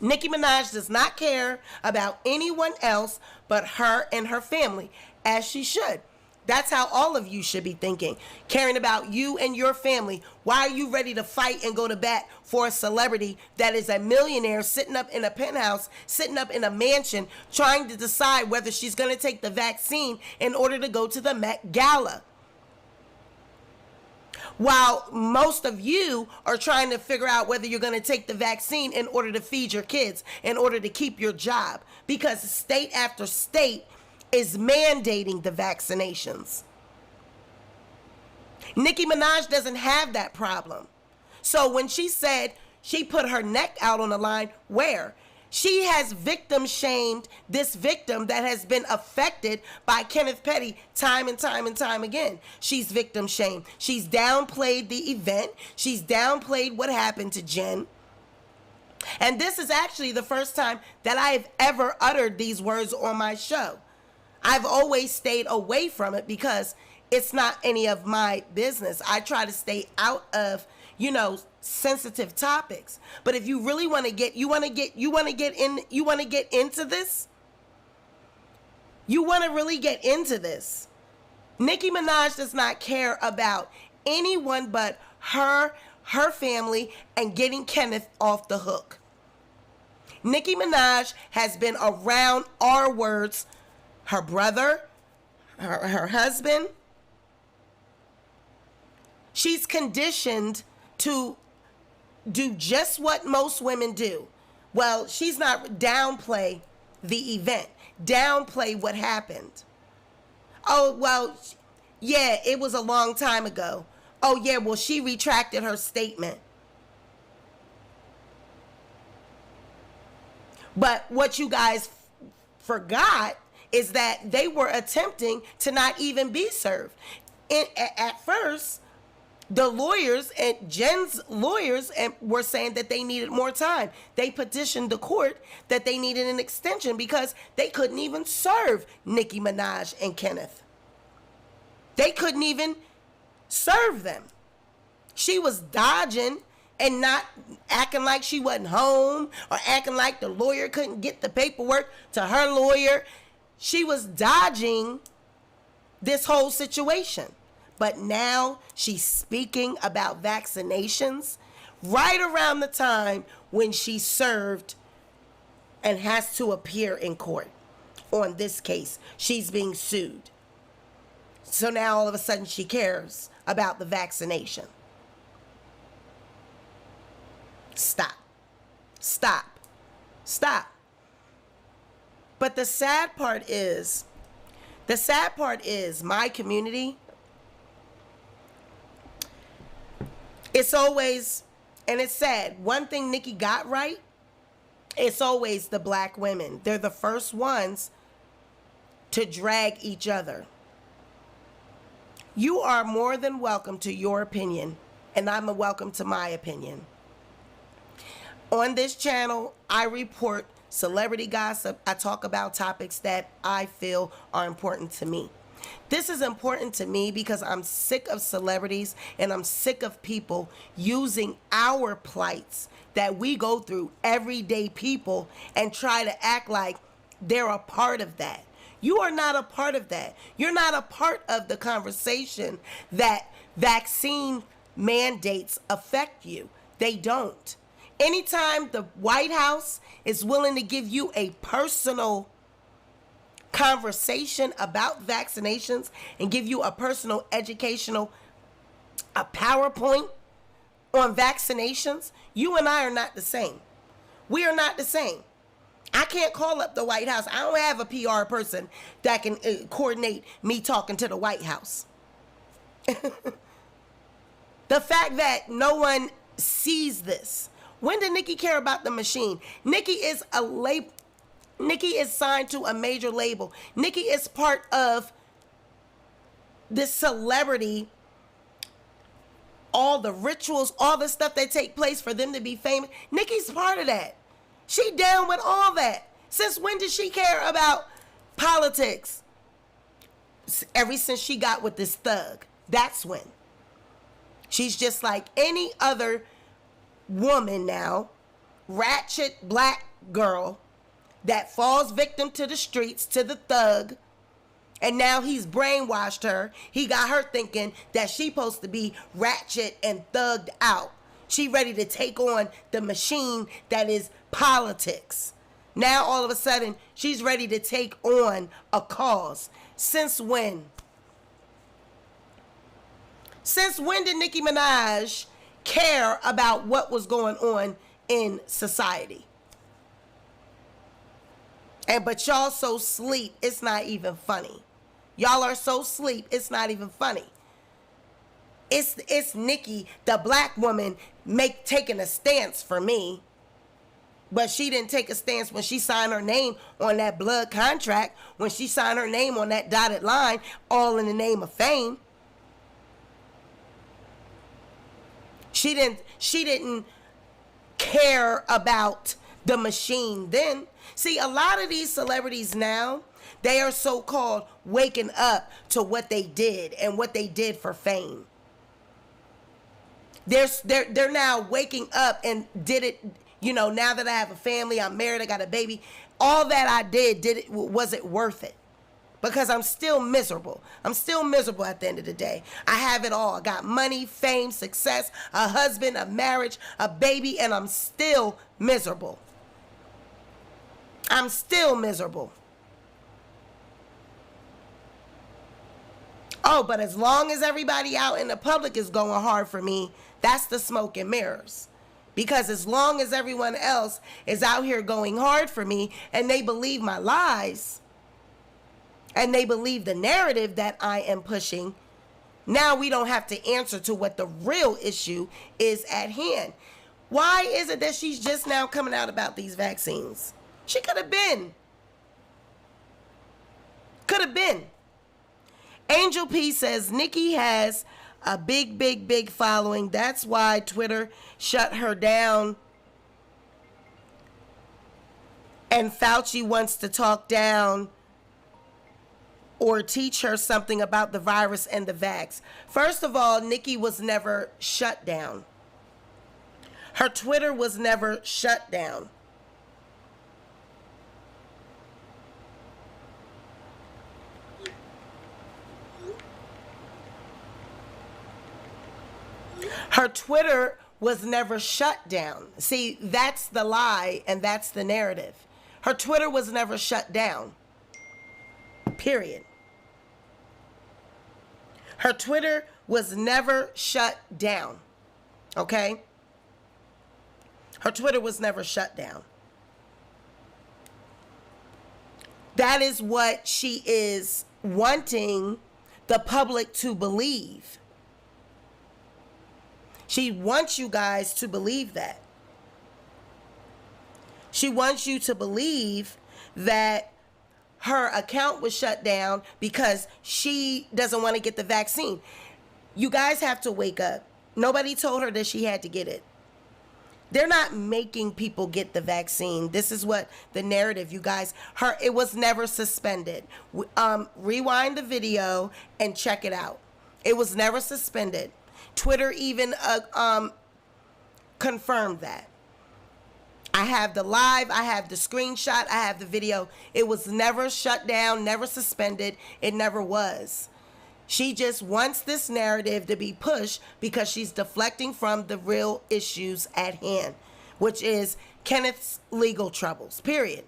A: Nicki Minaj does not care about anyone else but her and her family, as she should. That's how all of you should be thinking. Caring about you and your family. Why are you ready to fight and go to bat for a celebrity that is a millionaire sitting up in a penthouse, sitting up in a mansion, trying to decide whether she's going to take the vaccine in order to go to the Met Gala? While most of you are trying to figure out whether you're going to take the vaccine in order to feed your kids, in order to keep your job, because state after state is mandating the vaccinations. Nicki Minaj doesn't have that problem. So when she said she put her neck out on the line, where? She has victim shamed this victim that has been affected by Kenneth Petty time and time and time again. She's victim shamed. She's downplayed the event. She's downplayed what happened to Jen. And this is actually the first time that I've ever uttered these words on my show. I've always stayed away from it because it's not any of my business. I try to stay out of, sensitive topics. But if you really want to get into this, you want to really get into this. Nicki Minaj does not care about anyone but her family, and getting Kenneth off the hook. Nicki Minaj has been around R words, her brother, her husband. She's conditioned to do just what most women do. Well, she's not downplay the event, downplay what happened. Oh, well, yeah, it was a long time ago. Oh, yeah, well, she retracted her statement. But what you guys forgot is that they were attempting to not even be served. At first, the lawyers and Jen's lawyers were saying that they needed more time. They petitioned the court that they needed an extension because they couldn't even serve Nicki Minaj and Kenneth. They couldn't even serve them. She was dodging and not acting like she wasn't home or acting like the lawyer couldn't get the paperwork to her lawyer. She was dodging this whole situation. But now she's speaking about vaccinations right around the time when she served and has to appear in court on this case. She's being sued. So now all of a sudden she cares about the vaccination. Stop. Stop. Stop. But the sad part is my community, it's always, and it's sad, one thing Nicki got right, it's always the black women. They're the first ones to drag each other. You are more than welcome to your opinion, and I'm welcome to my opinion. On this channel, I report celebrity gossip. I talk about topics that I feel are important to me. This is important to me because I'm sick of celebrities and I'm sick of people using our plights that we go through, everyday people, and try to act like they're a part of that. You are not a part of that. You're not a part of the conversation that vaccine mandates affect you. They don't. Anytime the White House is willing to give you a personal conversation about vaccinations and give you a personal educational, a PowerPoint on vaccinations, you and I are not the same. We are not the same. I can't call up the White House. I don't have a PR person that can coordinate me talking to the White House. The fact that no one sees this. When did Nicki care about the machine? Nicki is signed to a major label. Nicki is part of this celebrity, all the rituals, all the stuff that take place for them to be famous. Nicki's part of that. She down with all that. Since when did she care about politics? Ever since she got with this thug. That's when. She's just like any other woman now, ratchet black girl that falls victim to the streets, to the thug, and now he's brainwashed her. He got her thinking that she's supposed to be ratchet and thugged out. She ready to take on the machine that is politics. Now all of a sudden she's ready to take on a cause. Since when? Since when did Nicki Minaj care about what was going on in society? But y'all so sleep, it's not even funny. Y'all are so sleep, it's not even funny. It's Nicki, the black woman, taking a stance for me. But she didn't take a stance when she signed her name on that blood contract, when she signed her name on that dotted line, all in the name of fame. She didn't care about the machine then. See, a lot of these celebrities now, they are so-called waking up to what they did and what they did for fame. They're now waking up and did it, now that I have a family, I'm married, I got a baby, all that I did was it worth it? Because I'm still miserable. I'm still miserable at the end of the day. I have it all. I got money, fame, success, a husband, a marriage, a baby, and I'm still miserable. I'm still miserable. Oh, but as long as everybody out in the public is going hard for me, that's the smoke and mirrors. Because as long as everyone else is out here going hard for me and they believe my lies and they believe the narrative that I am pushing, now we don't have to answer to what the real issue is at hand. Why is it that she's just now coming out about these vaccines? She could have been. Could have been. Angel P says Nicki has a big following. That's why Twitter shut her down. And Fauci wants to talk down or teach her something about the virus and the vax. First of all, Nicki was never shut down. Her Twitter was never shut down. Her Twitter was never shut down. See, that's the lie and that's the narrative. Her Twitter was never shut down. Period. Her Twitter was never shut down. Okay? Her Twitter was never shut down. That is what she is wanting the public to believe. She wants you guys to believe that. She wants you to believe that her account was shut down because she doesn't want to get the vaccine. You guys have to wake up. Nobody told her that she had to get it. They're not making people get the vaccine. This is what the narrative, you guys. It was never suspended. Rewind the video and check it out. It was never suspended. Twitter even confirmed that. I have the live, I have the screenshot, I have the video. It was never shut down, never suspended. It never was. She just wants this narrative to be pushed because she's deflecting from the real issues at hand, which is Kenneth's legal troubles, period.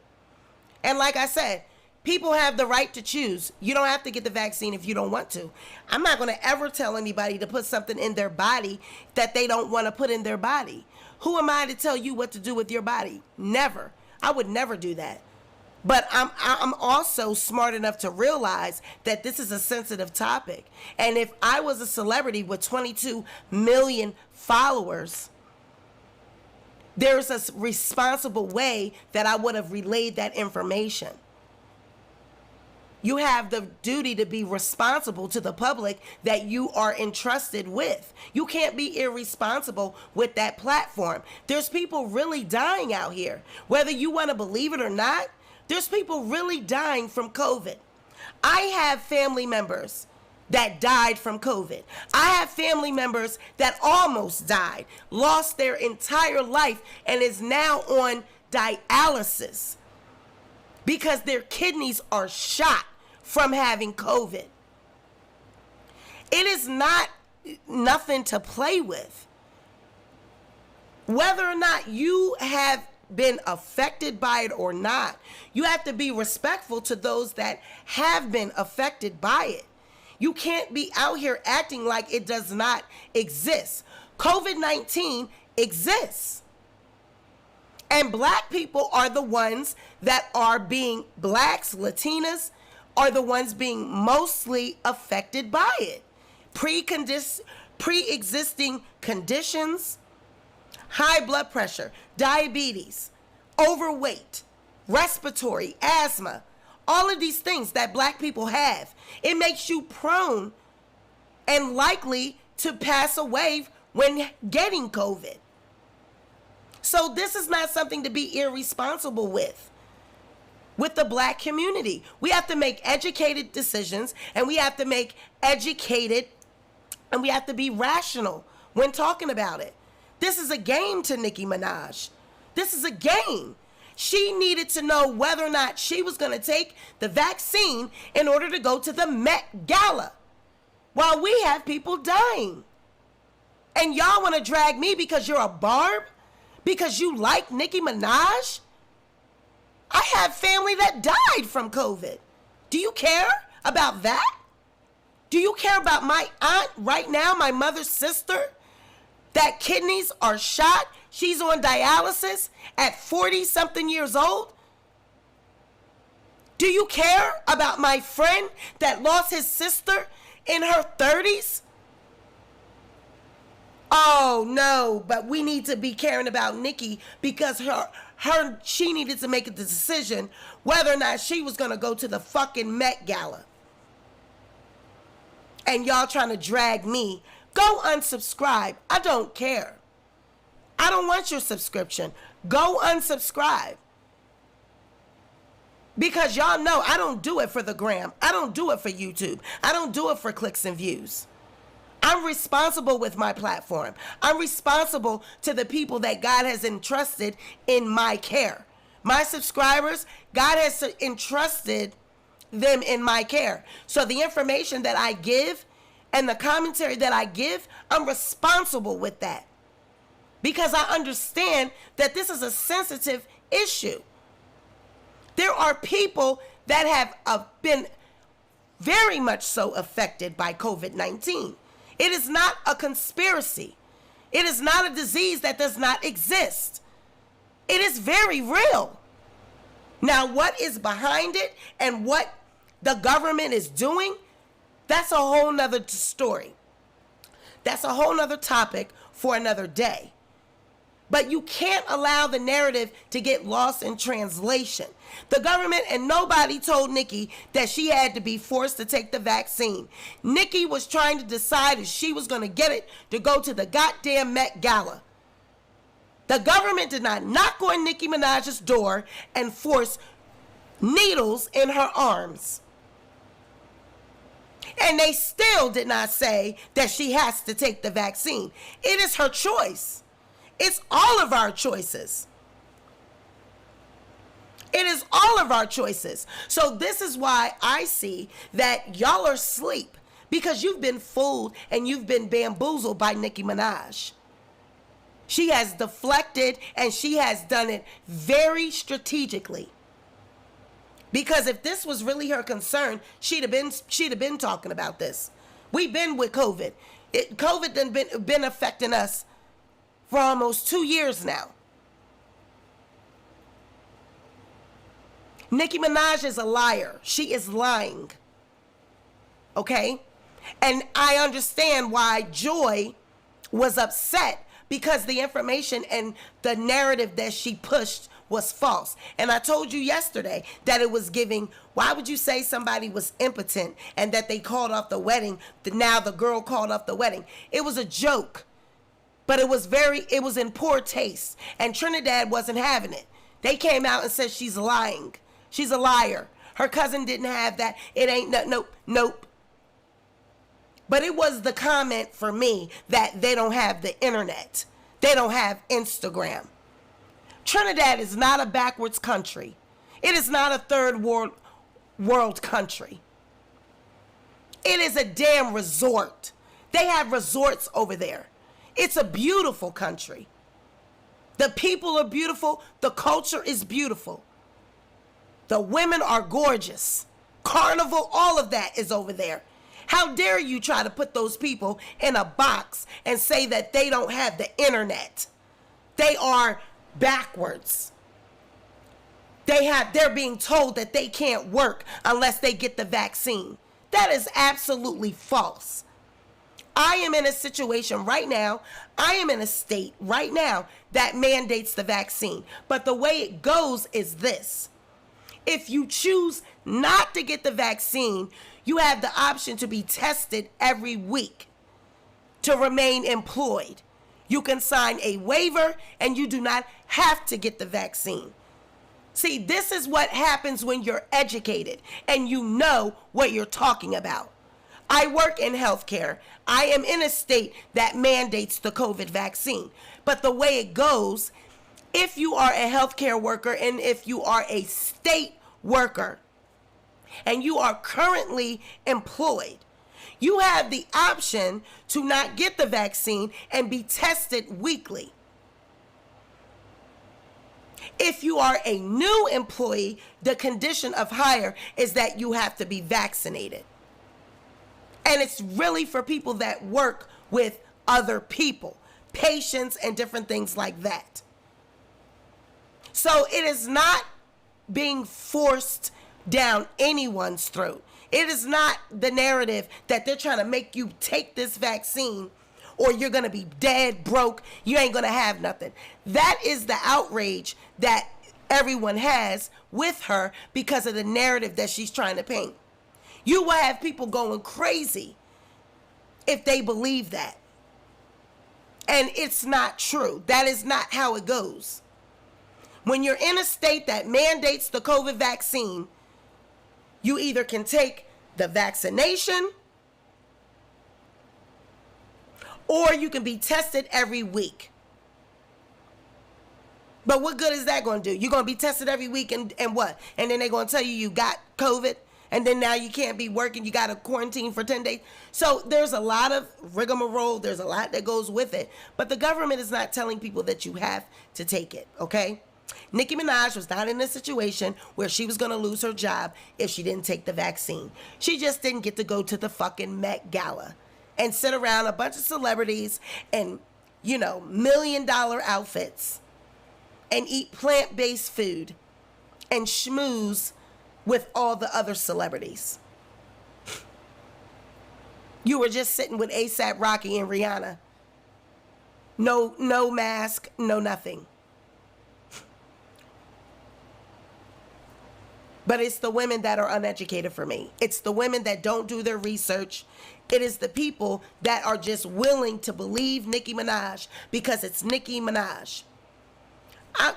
A: And like I said, people have the right to choose. You don't have to get the vaccine if you don't want to. I'm not going to ever tell anybody to put something in their body that they don't want to put in their body. Who am I to tell you what to do with your body? Never. I would never do that. But I'm also smart enough to realize that this is a sensitive topic. And if I was a celebrity with 22 million followers, there's a responsible way that I would have relayed that information. You have the duty to be responsible to the public that you are entrusted with. You can't be irresponsible with that platform. There's people really dying out here. Whether you want to believe it or not, there's people really dying from COVID. I have family members that died from COVID. I have family members that almost died, lost their entire life, and is now on dialysis because their kidneys are shot from having COVID. It is not nothing to play with. Whether or not you have been affected by it or not, you have to be respectful to those that have been affected by it. You can't be out here acting like it does not exist. COVID-19 exists. And black people are the ones that are being, blacks, Latinas, are the ones being mostly affected by it. Pre-existing conditions, high blood pressure, diabetes, overweight, respiratory, asthma, all of these things that black people have. It makes you prone and likely to pass away when getting COVID. So this is not something to be irresponsible with the black community. We have to make educated decisions, and we have to make educated, and we have to be rational when talking about it. This is a game to Nicki Minaj. This is a game. She needed to know whether or not she was going to take the vaccine in order to go to the Met Gala while we have people dying. And y'all want to drag me because you're a barb? Because you like Nicki Minaj? I have family that died from COVID. Do you care about that? Do you care about my aunt right now, my mother's sister, that kidneys are shot? She's on dialysis at 40-something years old. Do you care about my friend that lost his sister in her 30s? Oh, no, but we need to be caring about Nicki because she needed to make a decision whether or not she was going to go to the fucking Met Gala. And y'all trying to drag me. Go unsubscribe. I don't care. I don't want your subscription. Go unsubscribe. Because y'all know I don't do it for the gram. I don't do it for YouTube. I don't do it for clicks and views. I'm responsible with my platform. I'm responsible to the people that God has entrusted in my care. My subscribers, God has entrusted them in my care. So the information that I give and the commentary that I give, I'm responsible with that. Because I understand that this is a sensitive issue. There are people that have been very much so affected by COVID-19. It is not a conspiracy. It is not a disease that does not exist. It is very real. Now, what is behind it and what the government is doing, that's a whole nother story. That's a whole nother topic for another day. But you can't allow the narrative to get lost in translation. The government and nobody told Nicki that she had to be forced to take the vaccine. Nicki was trying to decide if she was going to get it to go to the goddamn Met Gala. The government did not knock on Nicki Minaj's door and force needles in her arms. And they still did not say that she has to take the vaccine. It is her choice. It's all of our choices. It is all of our choices. So this is why I see that y'all are asleep, because you've been fooled and you've been bamboozled by Nicki Minaj. She has deflected and she has done it very strategically. Because if this was really her concern, she'd have been talking about this. We've been with COVID. COVID done been affecting us for almost 2 years now. Nicki Minaj is a liar. She is lying. Okay? And I understand why Joy was upset, because the information and the narrative that she pushed was false. And I told you yesterday that it was giving, why would you say somebody was impotent and that they called off the wedding? Now the girl called off the wedding. It was a joke, but it was in poor taste. And Trinidad wasn't having it. They came out and said she's lying. She's a liar. Her cousin didn't have that. It ain't, nope. But it was the comment for me that they don't have the internet. They don't have Instagram. Trinidad is not a backwards country. It is not a third world country. It is a damn resort. They have resorts over there. It's a beautiful country. The people are beautiful. The culture is beautiful. The women are gorgeous. Carnival, all of that is over there. How dare you try to put those people in a box and say that they don't have the internet? They are backwards. They're being told that they can't work unless they get the vaccine. That is absolutely false. I am in a situation right now, I am in a state right now that mandates the vaccine. But the way it goes is this. If you choose not to get the vaccine, you have the option to be tested every week to remain employed. You can sign a waiver and you do not have to get the vaccine. See, this is what happens when you're educated and you know what you're talking about. I work in healthcare. I am in a state that mandates the COVID vaccine. But the way it goes, if you are a healthcare worker and if you are a state worker and you are currently employed, you have the option to not get the vaccine and be tested weekly. If you are a new employee, the condition of hire is that you have to be vaccinated. And it's really for people that work with other people, patients and different things like that. So it is not being forced down anyone's throat. It is not the narrative that they're trying to make you take this vaccine or you're going to be dead, broke, you ain't going to have nothing. That is the outrage that everyone has with her because of the narrative that she's trying to paint. You will have people going crazy if they believe that. And it's not true. That is not how it goes. When you're in a state that mandates the COVID vaccine, you either can take the vaccination or you can be tested every week. But what good is that going to do? You're going to be tested every week and what? And then they're going to tell you got COVID, and then now you can't be working. You got to quarantine for 10 days. So there's a lot of rigmarole. There's a lot that goes with it. But the government is not telling people that you have to take it, okay? Nicki Minaj was not in a situation where she was going to lose her job if she didn't take the vaccine. She just didn't get to go to the fucking Met Gala and sit around a bunch of celebrities and, $1 million outfits and eat plant-based food and schmooze with all the other celebrities. You were just sitting with A$AP Rocky and Rihanna. No mask, no nothing. But it's the women that are uneducated for me. It's the women that don't do their research. It is the people that are just willing to believe Nicki Minaj because it's Nicki Minaj.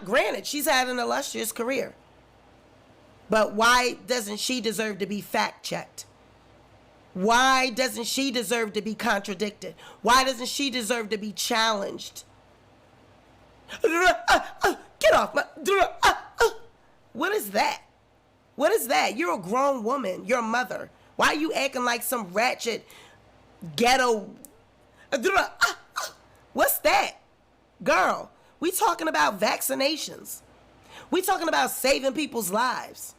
A: Granted, she's had an illustrious career. But why doesn't she deserve to be fact-checked? Why doesn't she deserve to be contradicted? Why doesn't she deserve to be challenged? Get off my... What is that? What is that? You're a grown woman. You're a mother. Why are you acting like some ratchet ghetto? What's that? Girl, we talking about vaccinations. We talking about saving people's lives.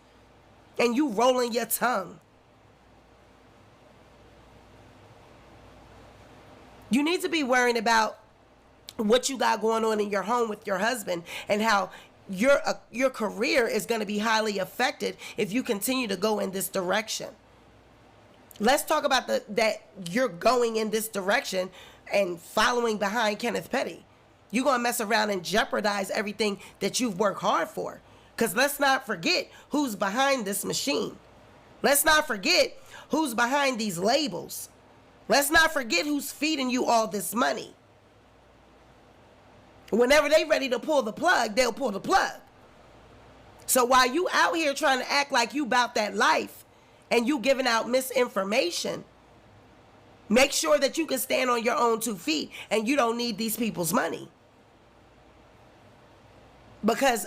A: And you rolling your tongue. You need to be worrying about what you got going on in your home with your husband and how your career is going to be highly affected if you continue to go in this direction. Let's talk about that you're going in this direction and following behind Kenneth Petty. You're going to mess around and jeopardize everything that you've worked hard for. Because let's not forget who's behind this machine. Let's not forget who's behind these labels. Let's not forget who's feeding you all this money. Whenever they ready to pull the plug, they'll pull the plug. So while you out here trying to act like you about that life and you giving out misinformation, make sure that you can stand on your own 2 feet and you don't need these people's money. Because,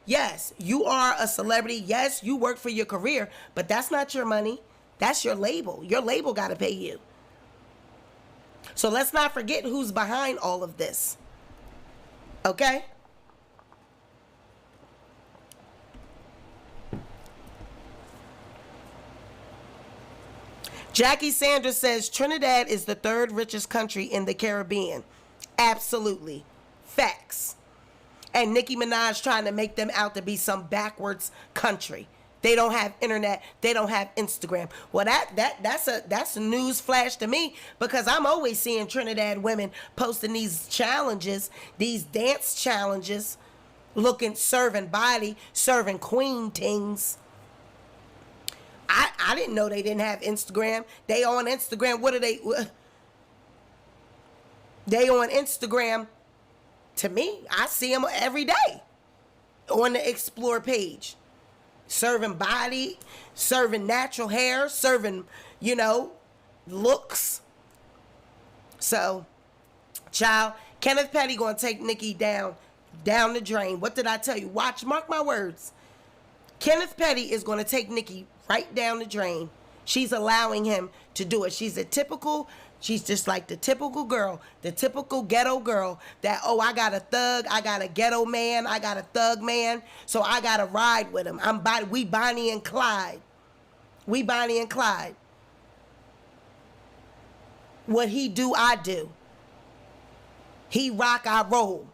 A: yes, you are a celebrity. Yes, you work for your career, but that's not your money. That's your label. Your label got to pay you. So let's not forget who's behind all of this. Okay? Jackie Sanders says Trinidad is the 3rd richest country in the Caribbean. Absolutely. Facts. And Nicki Minaj trying to make them out to be some backwards country. They don't have internet. They don't have Instagram. Well, that's a news flash to me because I'm always seeing Trinidad women posting these challenges, these dance challenges, serving body, serving queen things. I didn't know they didn't have Instagram. They on Instagram. What are they? They on Instagram. To me, I see them every day on the Explore page. Serving body, serving natural hair, serving, looks. So, child, Kenneth Petty gonna take Nicki down the drain. What did I tell you? Watch, mark my words. Kenneth Petty is gonna take Nicki right down the drain. She's allowing him to do it. She's just like the typical girl, the typical ghetto girl that, I got a thug, I got a ghetto man, I got a thug man, so I got to ride with him. We Bonnie and Clyde. We Bonnie and Clyde. What he do, I do. He rock, I roll.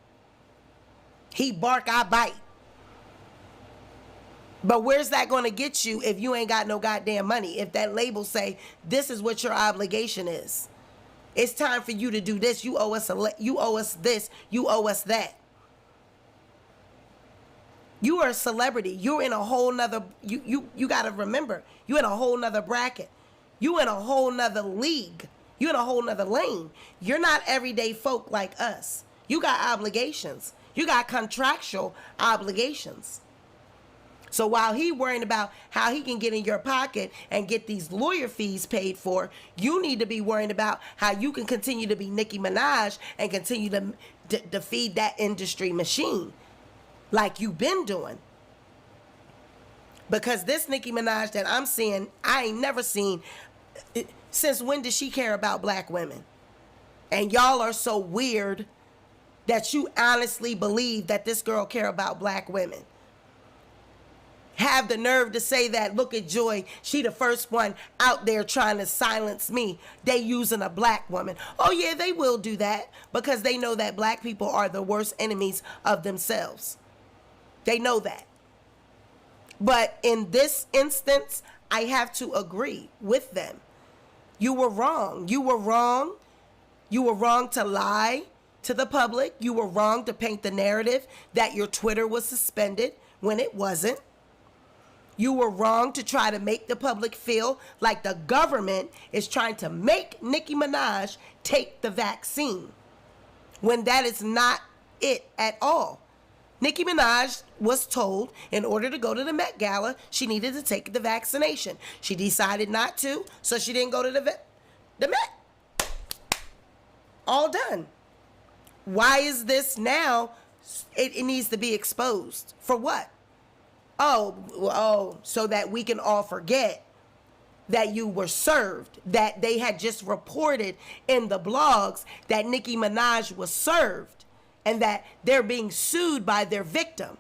A: He bark, I bite. But where's that going to get you if you ain't got no goddamn money? If that label say, this is what your obligation is. It's time for you to do this. You owe us this. You owe us that. You are a celebrity. You're in a whole nother, you got to remember, you're in a whole nother bracket. You in a whole nother league. You're in a whole nother lane. You're not everyday folk like us. You got obligations. You got contractual obligations. So while he worrying about how he can get in your pocket and get these lawyer fees paid for, you need to be worrying about how you can continue to be Nicki Minaj and continue to feed that industry machine like you've been doing. Because this Nicki Minaj that I'm seeing, I ain't never seen. Since when did she care about black women? And y'all are so weird that you honestly believe that this girl care about black women. Have the nerve to say that. Look at Joy, she the first one out there trying to silence me. They using a black woman. Oh yeah, they will do that because they know that black people are the worst enemies of themselves. They know that. But in this instance, I have to agree with them. You were wrong. You were wrong. You were wrong to lie to the public. You were wrong to paint the narrative that your Twitter was suspended when it wasn't. You were wrong to try to make the public feel like the government is trying to make Nicki Minaj take the vaccine, when that is not it at all. Nicki Minaj was told in order to go to the Met Gala, she needed to take the vaccination. She decided not to, so she didn't go to the Met. All done. Why is this now? It needs to be exposed. For what? Oh, so that we can all forget that you were served, that they had just reported in the blogs that Nicki Minaj was served and that they're being sued by their victim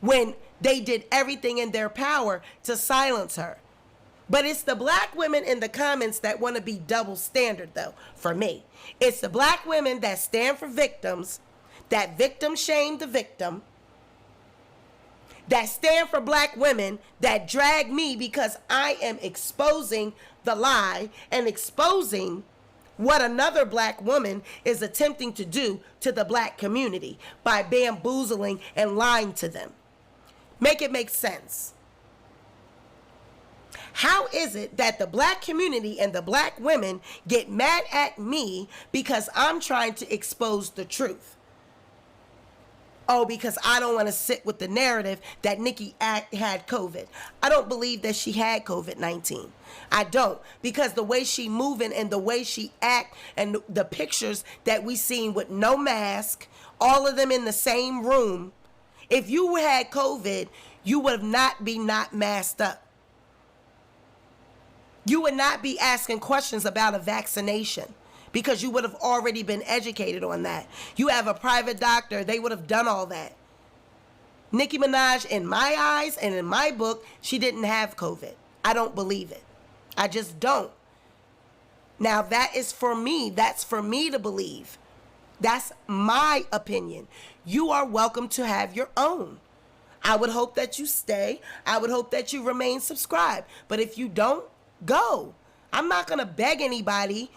A: when they did everything in their power to silence her. But it's the black women in the comments that want to be double standard, though, for me. It's the black women that stand for victims, that victim shame the victim, that stand for black women, that drag me because I am exposing the lie and exposing what another black woman is attempting to do to the black community by bamboozling and lying to them. Make it make sense. How is it that the black community and the black women get mad at me because I'm trying to expose the truth? Oh, because I don't want to sit with the narrative that Nicki had COVID. I don't believe that she had COVID-19. I don't, because the way she moving and the way she act and the pictures that we seen with no mask, all of them in the same room. If you had COVID, you would not be not masked up. You would not be asking questions about a vaccination, because you would have already been educated on that. You have a private doctor, they would have done all that. Nicki Minaj, in my eyes and in my book, she didn't have COVID. I don't believe it. I just don't. Now that is for me. That's for me to believe. That's my opinion. You are welcome to have your own. I would hope that you stay. I would hope that you remain subscribed. But if you don't, go. I'm not going to beg anybody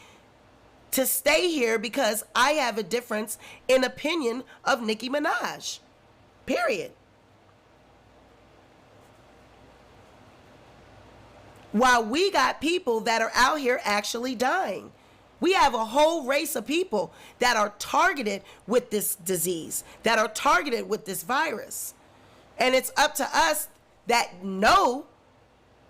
A: to stay here because I have a difference in opinion of Nicki Minaj. Period. While we got people that are out here actually dying. We have a whole race of people that are targeted with this disease, that are targeted with this virus. And it's up to us that know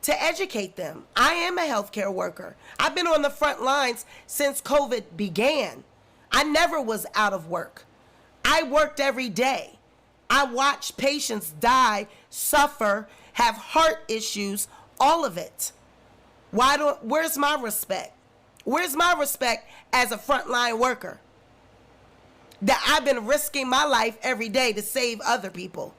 A: to educate them. I am a healthcare worker. I've been on the front lines since COVID began. I never was out of work. I worked every day. I watched patients die, suffer, have heart issues, all of it. Where's my respect? Where's my respect as a frontline worker? That I've been risking my life every day to save other people.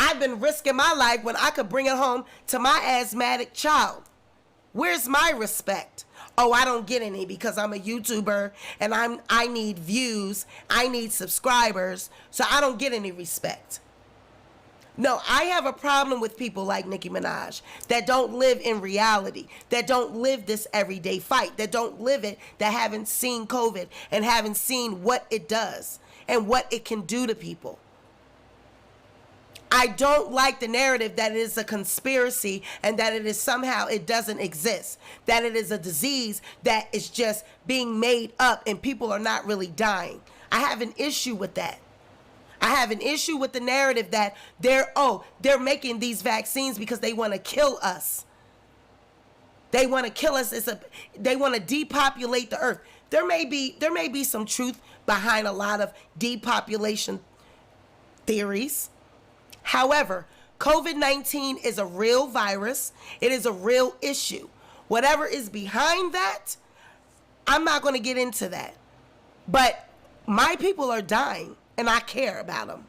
A: I've been risking my life when I could bring it home to my asthmatic child. Where's my respect? Oh, I don't get any because I'm a YouTuber and I need views, I need subscribers, so I don't get any respect. No, I have a problem with people like Nicki Minaj that don't live in reality, that don't live this everyday fight, that don't live it, that haven't seen COVID and haven't seen what it does and what it can do to people. I don't like the narrative that it is a conspiracy and that it is somehow it doesn't exist, that it is a disease that is just being made up and people are not really dying. I have an issue with that. I have an issue with the narrative that they're making these vaccines because they want to kill us. They want to kill us. They want to depopulate the earth. There may be some truth behind a lot of depopulation theories. However, COVID-19 is a real virus. It is a real issue. Whatever is behind that, I'm not going to get into that. But my people are dying, and I care about them.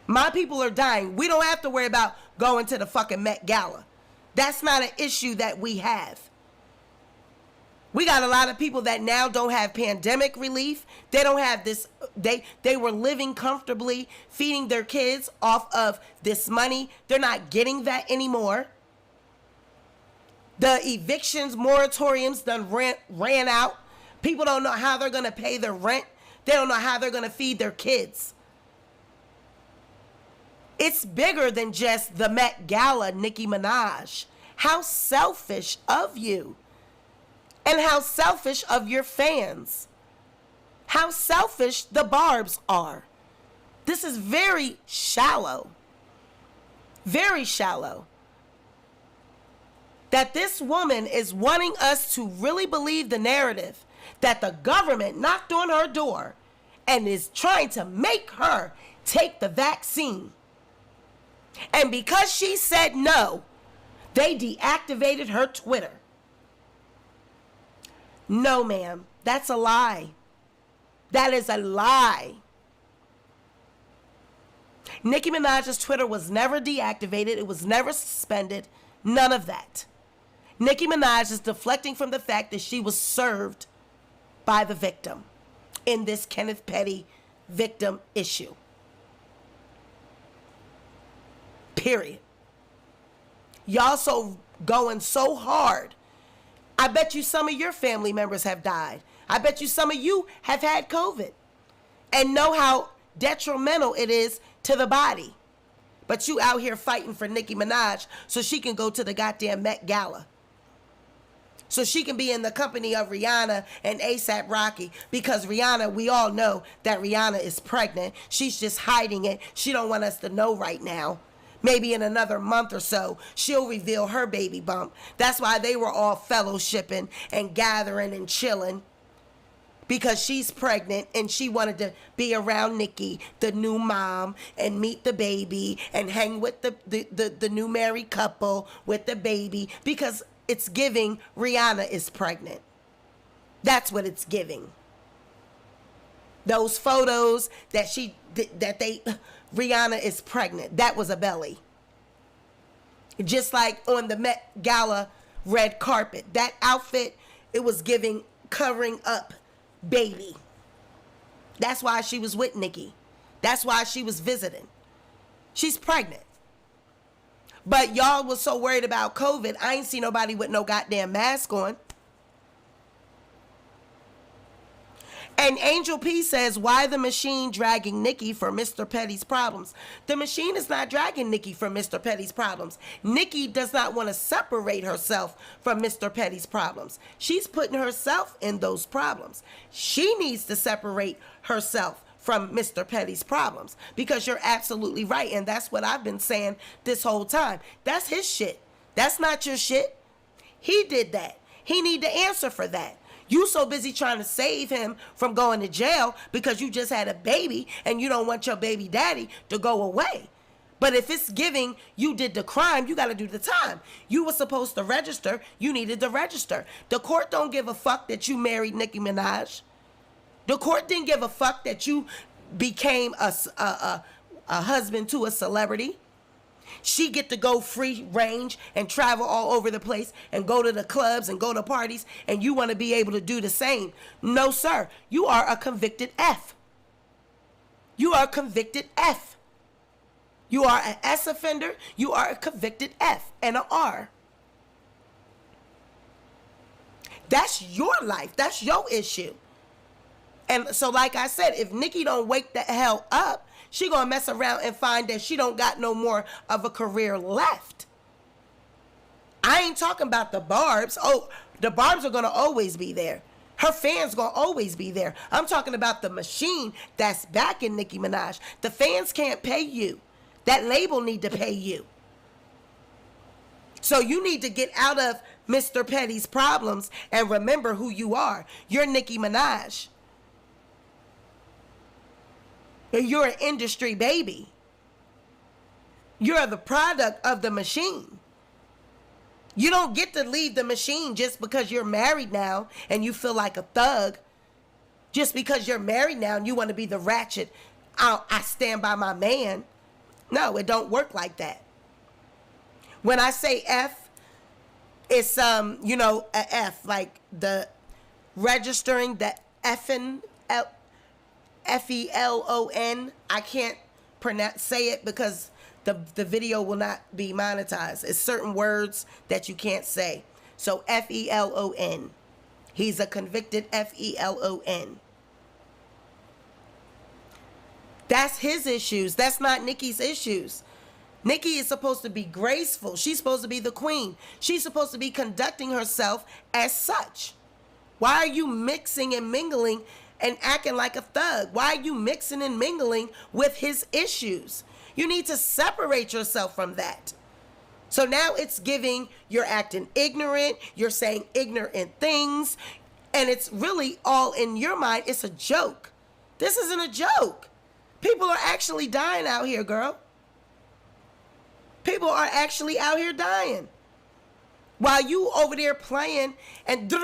A: My people are dying. We don't have to worry about going to the fucking Met Gala. That's not an issue that we have. We got a lot of people that now don't have pandemic relief. They don't have this. They were living comfortably, feeding their kids off of this money. They're not getting that anymore. The evictions, moratoriums done ran out. People don't know how they're going to pay their rent. They don't know how they're going to feed their kids. It's bigger than just the Met Gala, Nicki Minaj. How selfish of you. And how selfish of your fans. How selfish the Barbs are. This is very shallow. Very shallow. That this woman is wanting us to really believe the narrative that the government knocked on her door and is trying to make her take the vaccine. And because she said no, they deactivated her Twitter. No, ma'am, that's a lie. That is a lie. Nicki Minaj's Twitter was never deactivated. It was never suspended. None of that. Nicki Minaj is deflecting from the fact that she was served by the victim in this Kenneth Petty victim issue. Period. Y'all so going so hard. I bet you some of your family members have died. I bet you some of you have had COVID and know how detrimental it is to the body. But you out here fighting for Nicki Minaj so she can go to the goddamn Met Gala. So she can be in the company of Rihanna and A$AP Rocky, because Rihanna, we all know that Rihanna is pregnant. She's just hiding it. She don't want us to know right now. Maybe in another month or so, she'll reveal her baby bump. That's why they were all fellowshipping and gathering and chilling, because she's pregnant and she wanted to be around Nicki, the new mom, and meet the baby and hang with the new married couple with the baby, because it's giving Rihanna is pregnant. That's what it's giving. Those photos that Rihanna is pregnant, that was a belly. Just like on the Met Gala red carpet, that outfit, it was giving covering up baby. That's why she was with Nicki. That's why she was visiting. She's pregnant. But y'all was so worried about COVID, I ain't see nobody with no goddamn mask on. And Angel P says, why the machine dragging Nicki for Mr. Petty's problems? The machine is not dragging Nicki for Mr. Petty's problems. Nicki does not want to separate herself from Mr. Petty's problems. She's putting herself in those problems. She needs to separate herself from Mr. Petty's problems, because you're absolutely right. And that's what I've been saying this whole time. That's his shit. That's not your shit. He did that. He need to answer for that. You so busy trying to save him from going to jail because you just had a baby and you don't want your baby daddy to go away. But if it's giving you did the crime, you got to do the time. You were supposed to register. You needed to register. The court don't give a fuck that you married Nicki Minaj. The court didn't give a fuck that you became a husband to a celebrity. She get to go free range and travel all over the place and go to the clubs and go to parties, and you want to be able to do the same. No, sir. You are a convicted F. You are a convicted F. You are an S offender. You are a convicted F and an R. That's your life. That's your issue. And so, like I said, if Nicki don't wake the hell up, she gonna mess around and find that she don't got no more of a career left. I ain't talking about the Barbs. Oh, the Barbs are gonna always be there. Her fans gonna always be there. I'm talking about the machine that's backing Nicki Minaj. The fans can't pay you. That label need to pay you. So you need to get out of Mr. Petty's problems and remember who you are. You're Nicki Minaj. You're an industry baby. You're the product of the machine. You don't get to leave the machine just because you're married now and you feel like a thug. Just because you're married now and you want to be the ratchet, I stand by my man. No, it don't work like that. When I say F, it's a F, like the registering, the effing, F-E-L-O-N. I can't say it because the video will not be monetized. It's certain words that you can't say. So F-E-L-O-N. He's a convicted F-E-L-O-N. That's his issues. That's not Nicki's issues. Nicki is supposed to be graceful. She's supposed to be the queen. She's supposed to be conducting herself as such. Why are you mixing and mingling and acting like a thug? Why are you mixing and mingling with his issues? You need to separate yourself from that. So now it's giving, you're acting ignorant, you're saying ignorant things, and it's really all in your mind. It's a joke. This isn't a joke. People are actually dying out here, girl. People are actually out here dying. While you over there playing and get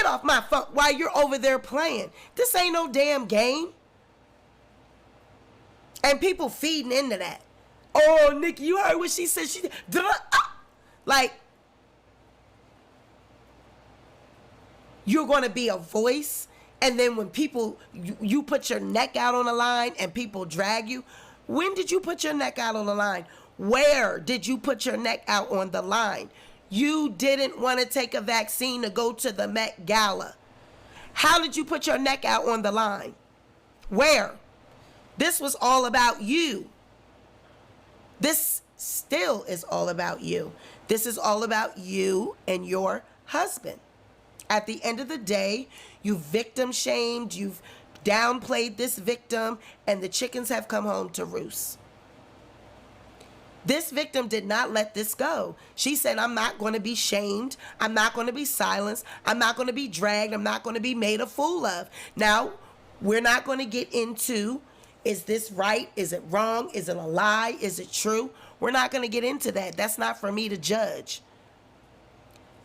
A: off my phone while you're over there playing. This ain't no damn game. And people feeding into that. Oh, Nicki, you heard what she said. She like, you're going to be a voice. And then when people, you put your neck out on the line and people drag you. When did you put your neck out on the line? Where did you put your neck out on the line? You didn't want to take a vaccine to go to the Met Gala. How did you put your neck out on the line? Where? This was all about you. This still is all about you. This is all about you and your husband. At the end of the day, you victim shamed, you've downplayed this victim, and the chickens have come home to roost. This victim did not let this go. She said, I'm not going to be shamed. I'm not going to be silenced. I'm not going to be dragged. I'm not going to be made a fool of. Now, we're not going to get into, is this right? Is it wrong? Is it a lie? Is it true? We're not going to get into that. That's not for me to judge.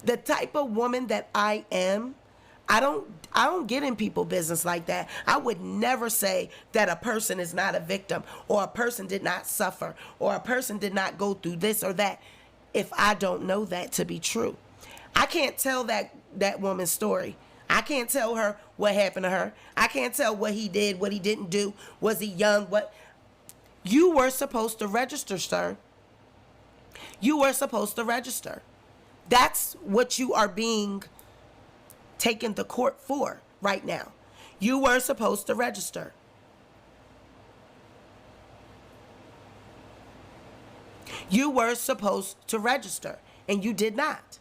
A: The type of woman that I am, I don't get in people business like that. I would never say that a person is not a victim or a person did not suffer or a person did not go through this or that if I don't know that to be true. I can't tell that woman's story. I can't tell her what happened to her. I can't tell what he did, what he didn't do. Was he young? What? You were supposed to register, sir. You were supposed to register. That's what you are being taken to court for right now. You were supposed to register. You were supposed to register, and you did not.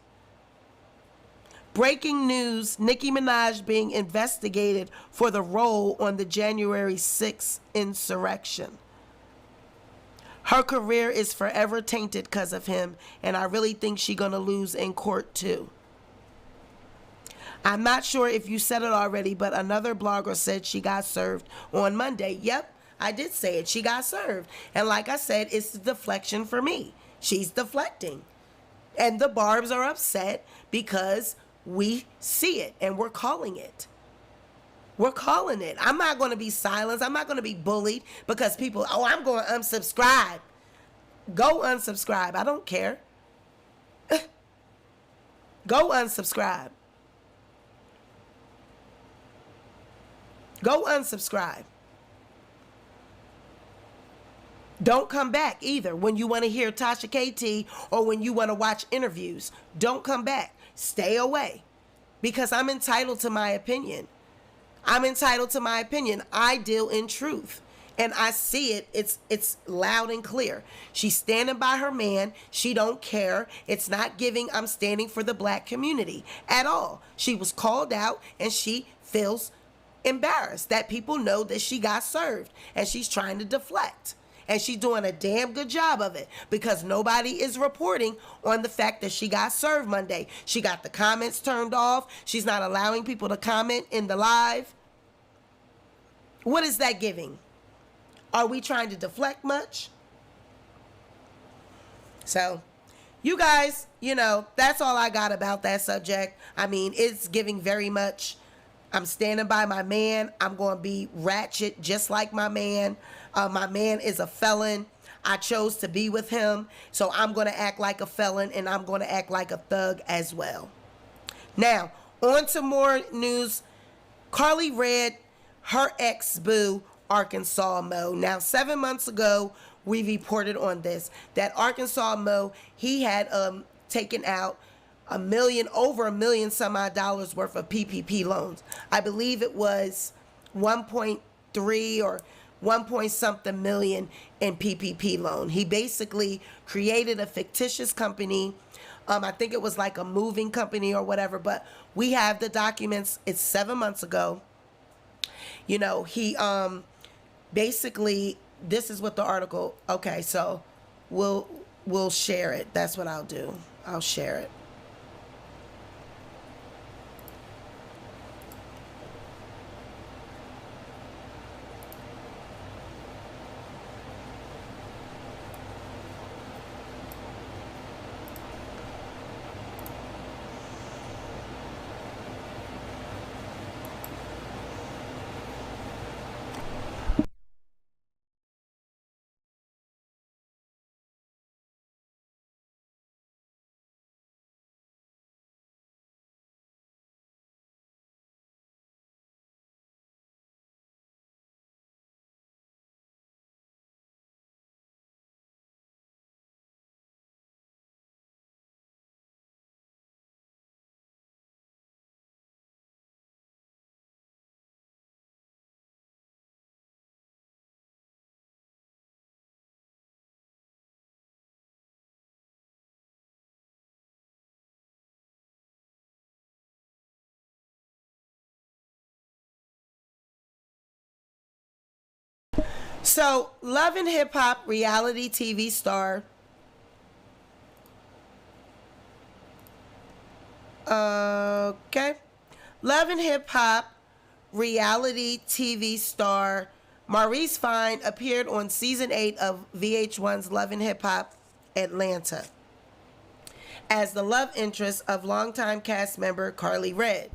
A: Breaking news, Nicki Minaj being investigated for the role on the January 6th insurrection. Her career is forever tainted because of him, and I really think she's going to lose in court too. I'm not sure if you said it already, but another blogger said she got served on Monday. Yep, I did say it. She got served. And like I said, it's a deflection for me. She's deflecting. And the Barbs are upset because we see it and we're calling it. We're calling it. I'm not going to be silenced. I'm not going to be bullied because people, I'm going to unsubscribe. Go unsubscribe. I don't care. Go unsubscribe. Go unsubscribe. Don't come back either when you want to hear Tasha KT or when you want to watch interviews. Don't come back. Stay away because I'm entitled to my opinion. I'm entitled to my opinion. I deal in truth. and I see it. It's loud and clear. She's standing by her man. She don't care. It's not giving I'm standing for the black community at all. She was called out and she feels embarrassed that people know that she got served, and she's trying to deflect. And she's doing a damn good job of it because nobody is reporting on the fact that she got served Monday. She got the comments turned off. She's not allowing people to comment in the live. What is that giving? Are we trying to deflect much? So, you guys, that's all I got about that subject. I mean, it's giving very much, I'm standing by my man. I'm going to be ratchet just like my man. My man is a felon. I chose to be with him. So I'm going to act like a felon, and I'm going to act like a thug as well. Now, on to more news. Carly Red, her ex-boo, Arkansas Mo. Now, 7 months ago, we reported on this, that Arkansas Mo, he had taken out over $1 million some odd dollars worth of PPP loans. I believe it was 1.3 or 1 point something million in PPP loan. He basically created a fictitious company. I think it was like a moving company or whatever, but we have the documents. It's 7 months ago. He basically, this is what the article, okay, so we'll share it. That's what I'll do. I'll share it. So, Love and Hip Hop reality TV star Love and Hip Hop reality TV star Maurice Fine appeared on season 8 of VH1's Love and Hip Hop Atlanta as the love interest of longtime cast member Carly Red.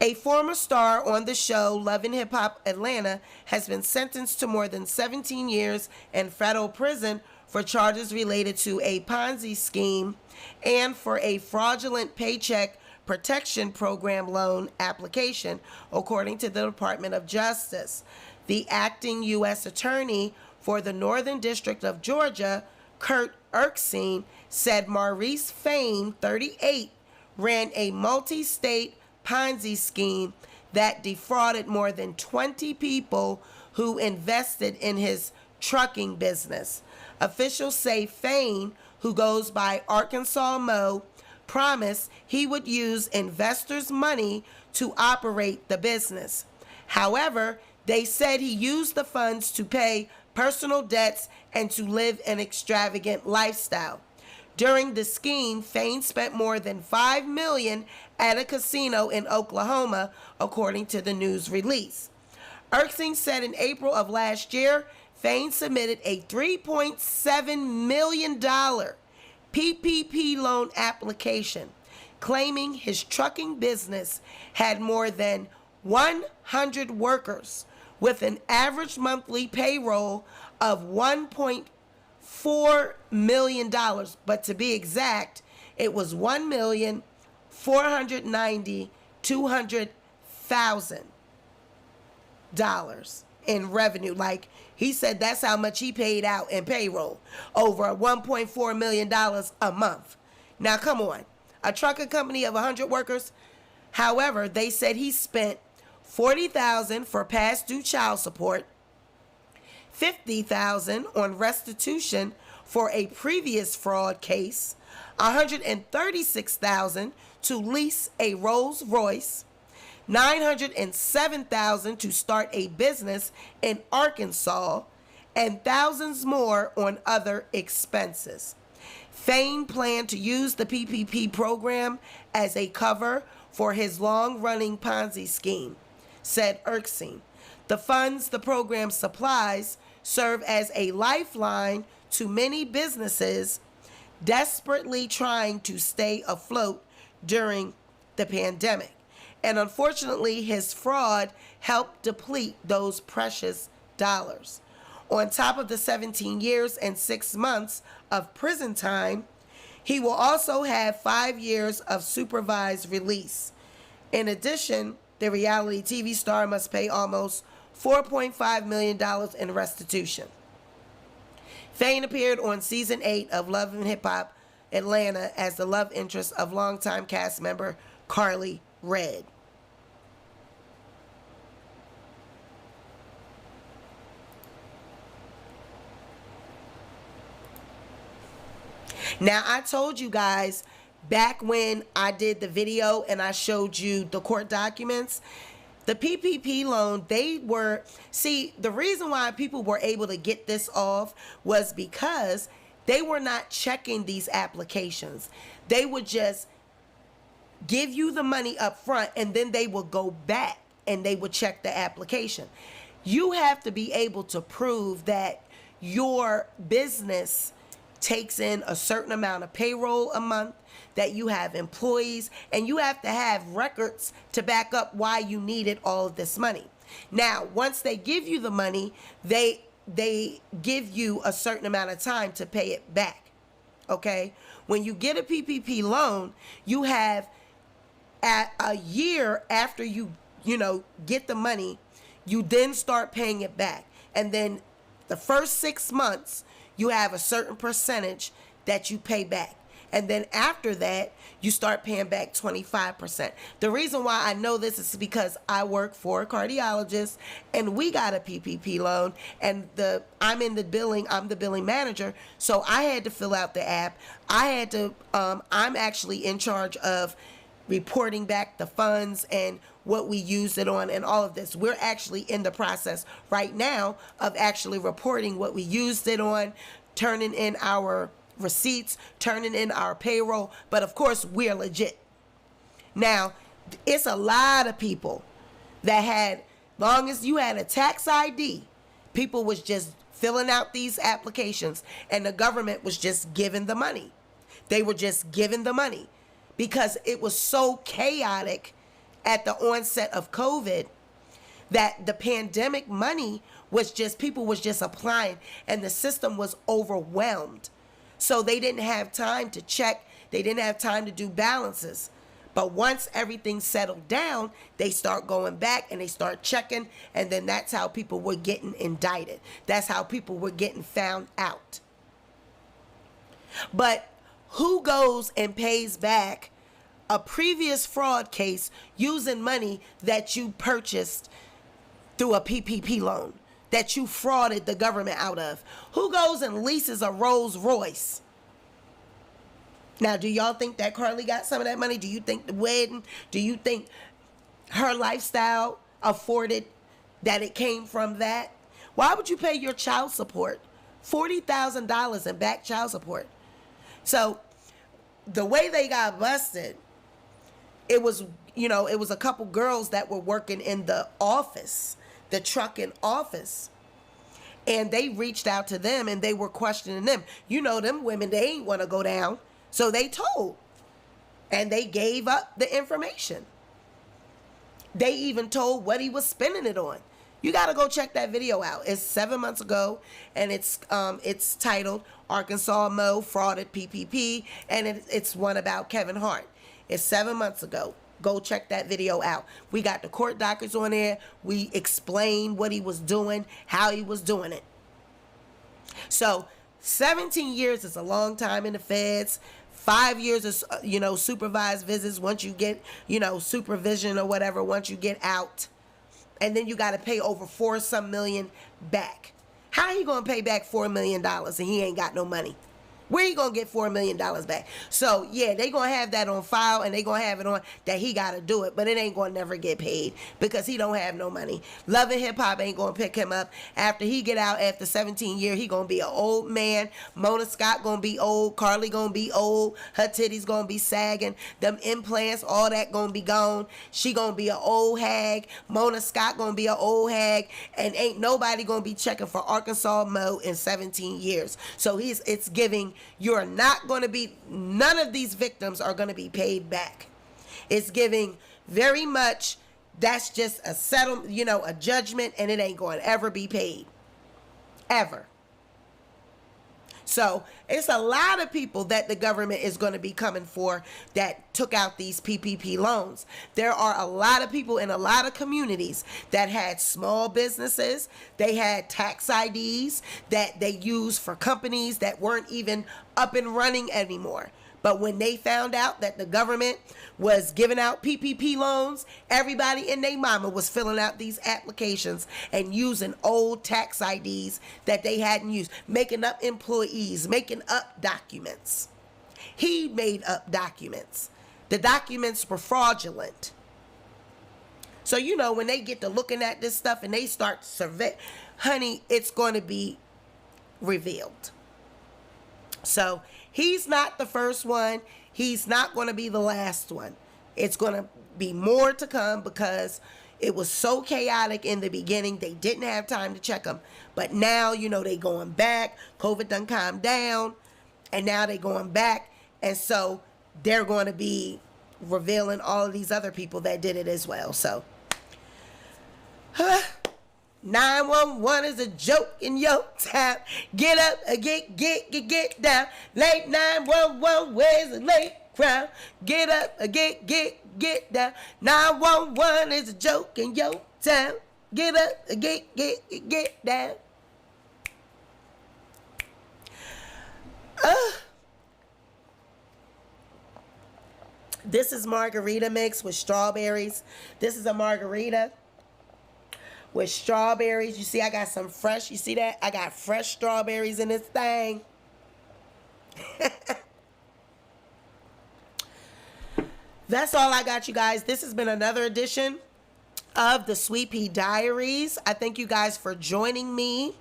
A: A former star on the show Love and Hip Hop Atlanta has been sentenced to more than 17 years in federal prison for charges related to a Ponzi scheme and for a fraudulent Paycheck Protection Program loan application, according to the Department of Justice. The acting U.S. Attorney for the Northern District of Georgia, Kurt Erskine, said Maurice Fane, 38, ran a multi-state Ponzi scheme that defrauded more than 20 people who invested in his trucking business. Officials say Fane, who goes by Arkansas Mo, promised he would use investors' money to operate the business. However, they said he used the funds to pay personal debts and to live an extravagant lifestyle. During the scheme, Fane spent more than $5 million at a casino in Oklahoma, according to the news release. Erskine said in April of last year, Fane submitted a $3.7 million PPP loan application, claiming his trucking business had more than 100 workers with an average monthly payroll of $1.4 million, but to be exact, It was $1,490,200,000 in revenue. Like he said, that's how much he paid out in payroll, over $1.4 million a month. Now, come on, a trucking company of 100 workers. However, they said he spent $40,000 for past due child support, $50,000 on restitution for a previous fraud case, $136,000 to lease a Rolls Royce, $907,000 to start a business in Arkansas, and thousands more on other expenses. Fain planned to use the PPP program as a cover for his long-running Ponzi scheme, said Erskine. The funds the program supplies serve as a lifeline to many businesses desperately trying to stay afloat during the pandemic. And unfortunately, his fraud helped deplete those precious dollars. On top of the 17 years and 6 months of prison time, he will also have 5 years of supervised release. In addition, the reality TV star must pay almost $4.5 million in restitution. Fain appeared on season 8 of Love and Hip Hop Atlanta as the love interest of longtime cast member Carly Red. Now, I told you guys back when I did the video and I showed you the court documents, the PPP loan, the reason why people were able to get this off was because they were not checking these applications. They would just give you the money up front and then they would go back and they would check the application. You have to be able to prove that your business takes in a certain amount of payroll a month, that you have employees, and you have to have records to back up why you needed all of this money. Now, once they give you the money, they give you a certain amount of time to pay it back. Okay? When you get a PPP loan, you have at a year after you get the money, you then start paying it back. And then the first 6 months, you have a certain percentage that you pay back. And then after that, you start paying back 25%. The reason why I know this is because I work for a cardiologist and we got a PPP loan, and I'm the billing manager. So I had to fill out the app. I'm actually in charge of reporting back the funds and what we used it on and all of this. We're actually in the process right now of actually reporting what we used it on, turning in our receipts, turning in our payroll. But of course, we're legit. Now, it's a lot of people that long as you had a tax ID, people was just filling out these applications and the government was just giving the money. They were just giving the money because it was so chaotic at the onset of COVID that the pandemic money was just, people was just applying and the system was overwhelmed. So they didn't have time to check. They didn't have time to do balances. But once everything settled down, they start going back and they start checking. And then that's how people were getting indicted. That's how people were getting found out. But who goes and pays back a previous fraud case using money that you purchased through a PPP loan, that you frauded the government out of? Who goes and leases a Rolls Royce? Now, do y'all think that Carly got some of that money? Do you think the wedding, do you think her lifestyle afforded that it came from that? Why would you pay your child support $40,000 in back child support? So the way they got busted, it was a couple girls that were working in the office, the trucking office. And they reached out to them and they were questioning them. Them women, they ain't want to go down. So they told. And they gave up the information. They even told what he was spending it on. You got to go check that video out. It's 7 months ago, and it's titled Arkansas Mo Frauded PPP, and it's one about Kevin Hart. It's 7 months ago. Go check that video out. We got the court documents on there. We explain what he was doing, how he was doing it. So 17 years is a long time in the feds. 5 years is, supervised visits once you get, supervision or whatever, once you get out. And then you got to pay over $4 million back. How he going to pay back $4 million and he ain't got no money? Where you going to get $4 million back? So, yeah, they going to have that on file, and they going to have it on that he got to do it, but it ain't going to never get paid because he don't have no money. Love and Hip Hop ain't going to pick him up. After he get out after 17 years, he going to be an old man. Mona Scott going to be old. Carly going to be old. Her titties going to be sagging. Them implants, all that going to be gone. She going to be an old hag. Mona Scott going to be an old hag, and ain't nobody going to be checking for Arkansas Mo in 17 years. So it's giving... You're not going to be, none of these victims are going to be paid back. It's giving very much, that's just a settlement, a judgment, and it ain't going to ever be paid. Ever. So it's a lot of people that the government is going to be coming for that took out these PPP loans. There are a lot of people in a lot of communities that had small businesses. They had tax IDs that they used for companies that weren't even up and running anymore. But when they found out that the government was giving out PPP loans, everybody and their mama was filling out these applications and using old tax IDs that they hadn't used, making up employees, making up documents. He made up documents. The documents were fraudulent. So, when they get to looking at this stuff and they start survey, honey, it's going to be revealed. So he's not the first one. He's not going to be the last one. It's going to be more to come because it was so chaotic in the beginning. They didn't have time to check them. But now, they going back. COVID done calmed down. And now they going back. And so they're going to be revealing all of these other people that did it as well. So 911 is a joke in your town. Get up, get down. Late 911, where's the late crowd? Get up, get down. 911 is a joke in your town. Get up, get down. This is margarita mix with strawberries. This is a margarita with strawberries. You see, I got some fresh, you see that? I got fresh strawberries in this thing. That's all I got, you guys. This has been another edition of the Sweet Pea Diaries. I thank you guys for joining me.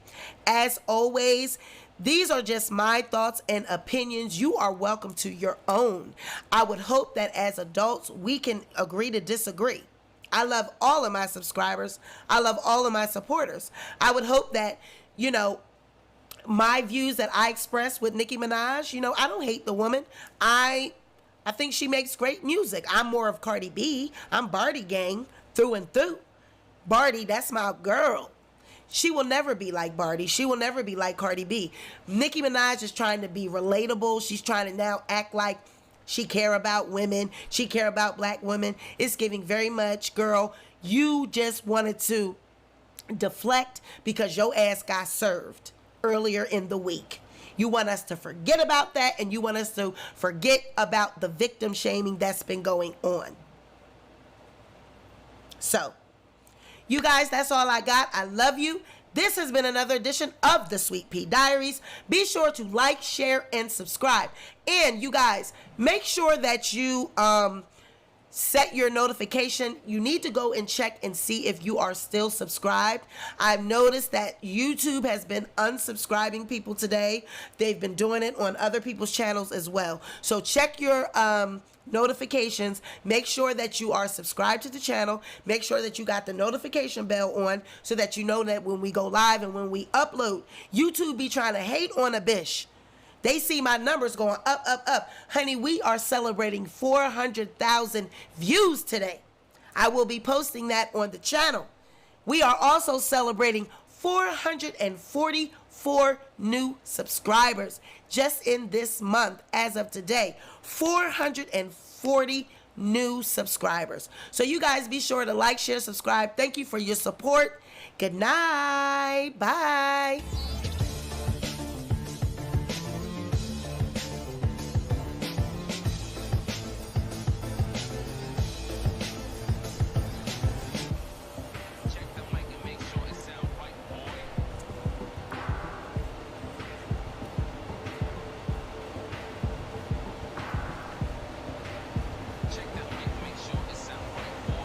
A: As always, these are just my thoughts and opinions. You are welcome to your own. I would hope that as adults, we can agree to disagree. I love all of my subscribers. I love all of my supporters. I would hope that, my views that I express with Nicki Minaj, I don't hate the woman. I think she makes great music. I'm more of Cardi B. I'm Barty gang through and through. Barty, that's my girl. She will never be like Barty. She will never be like Cardi B. Nicki Minaj is trying to be relatable. She's trying to now act like she care about women. She care about black women. It's giving very much, girl, you just wanted to deflect because your ass got served earlier in the week. You want us to forget about that, and you want us to forget about the victim shaming that's been going on. So, you guys, that's all I got. I love you. This has been another edition of the Sweet Pea Diaries. Be sure to like, share, and subscribe. And you guys, make sure that you set your notification. You need to go and check and see if you are still subscribed. I've noticed that YouTube has been unsubscribing people today. They've been doing it on other people's channels as well. So check your notifications. Make sure that you are subscribed to the channel. Make sure that you got the notification bell on so that you know that when we go live and when we upload, YouTube be trying to hate on a bish. They see my numbers going up, up, up. Honey, we are celebrating 400,000 views today. I will be posting that on the channel. We are also celebrating 444 new subscribers just in this month as of today. 440 new subscribers. So you guys be sure to like, share, subscribe. Thank you for your support. Good night. Bye.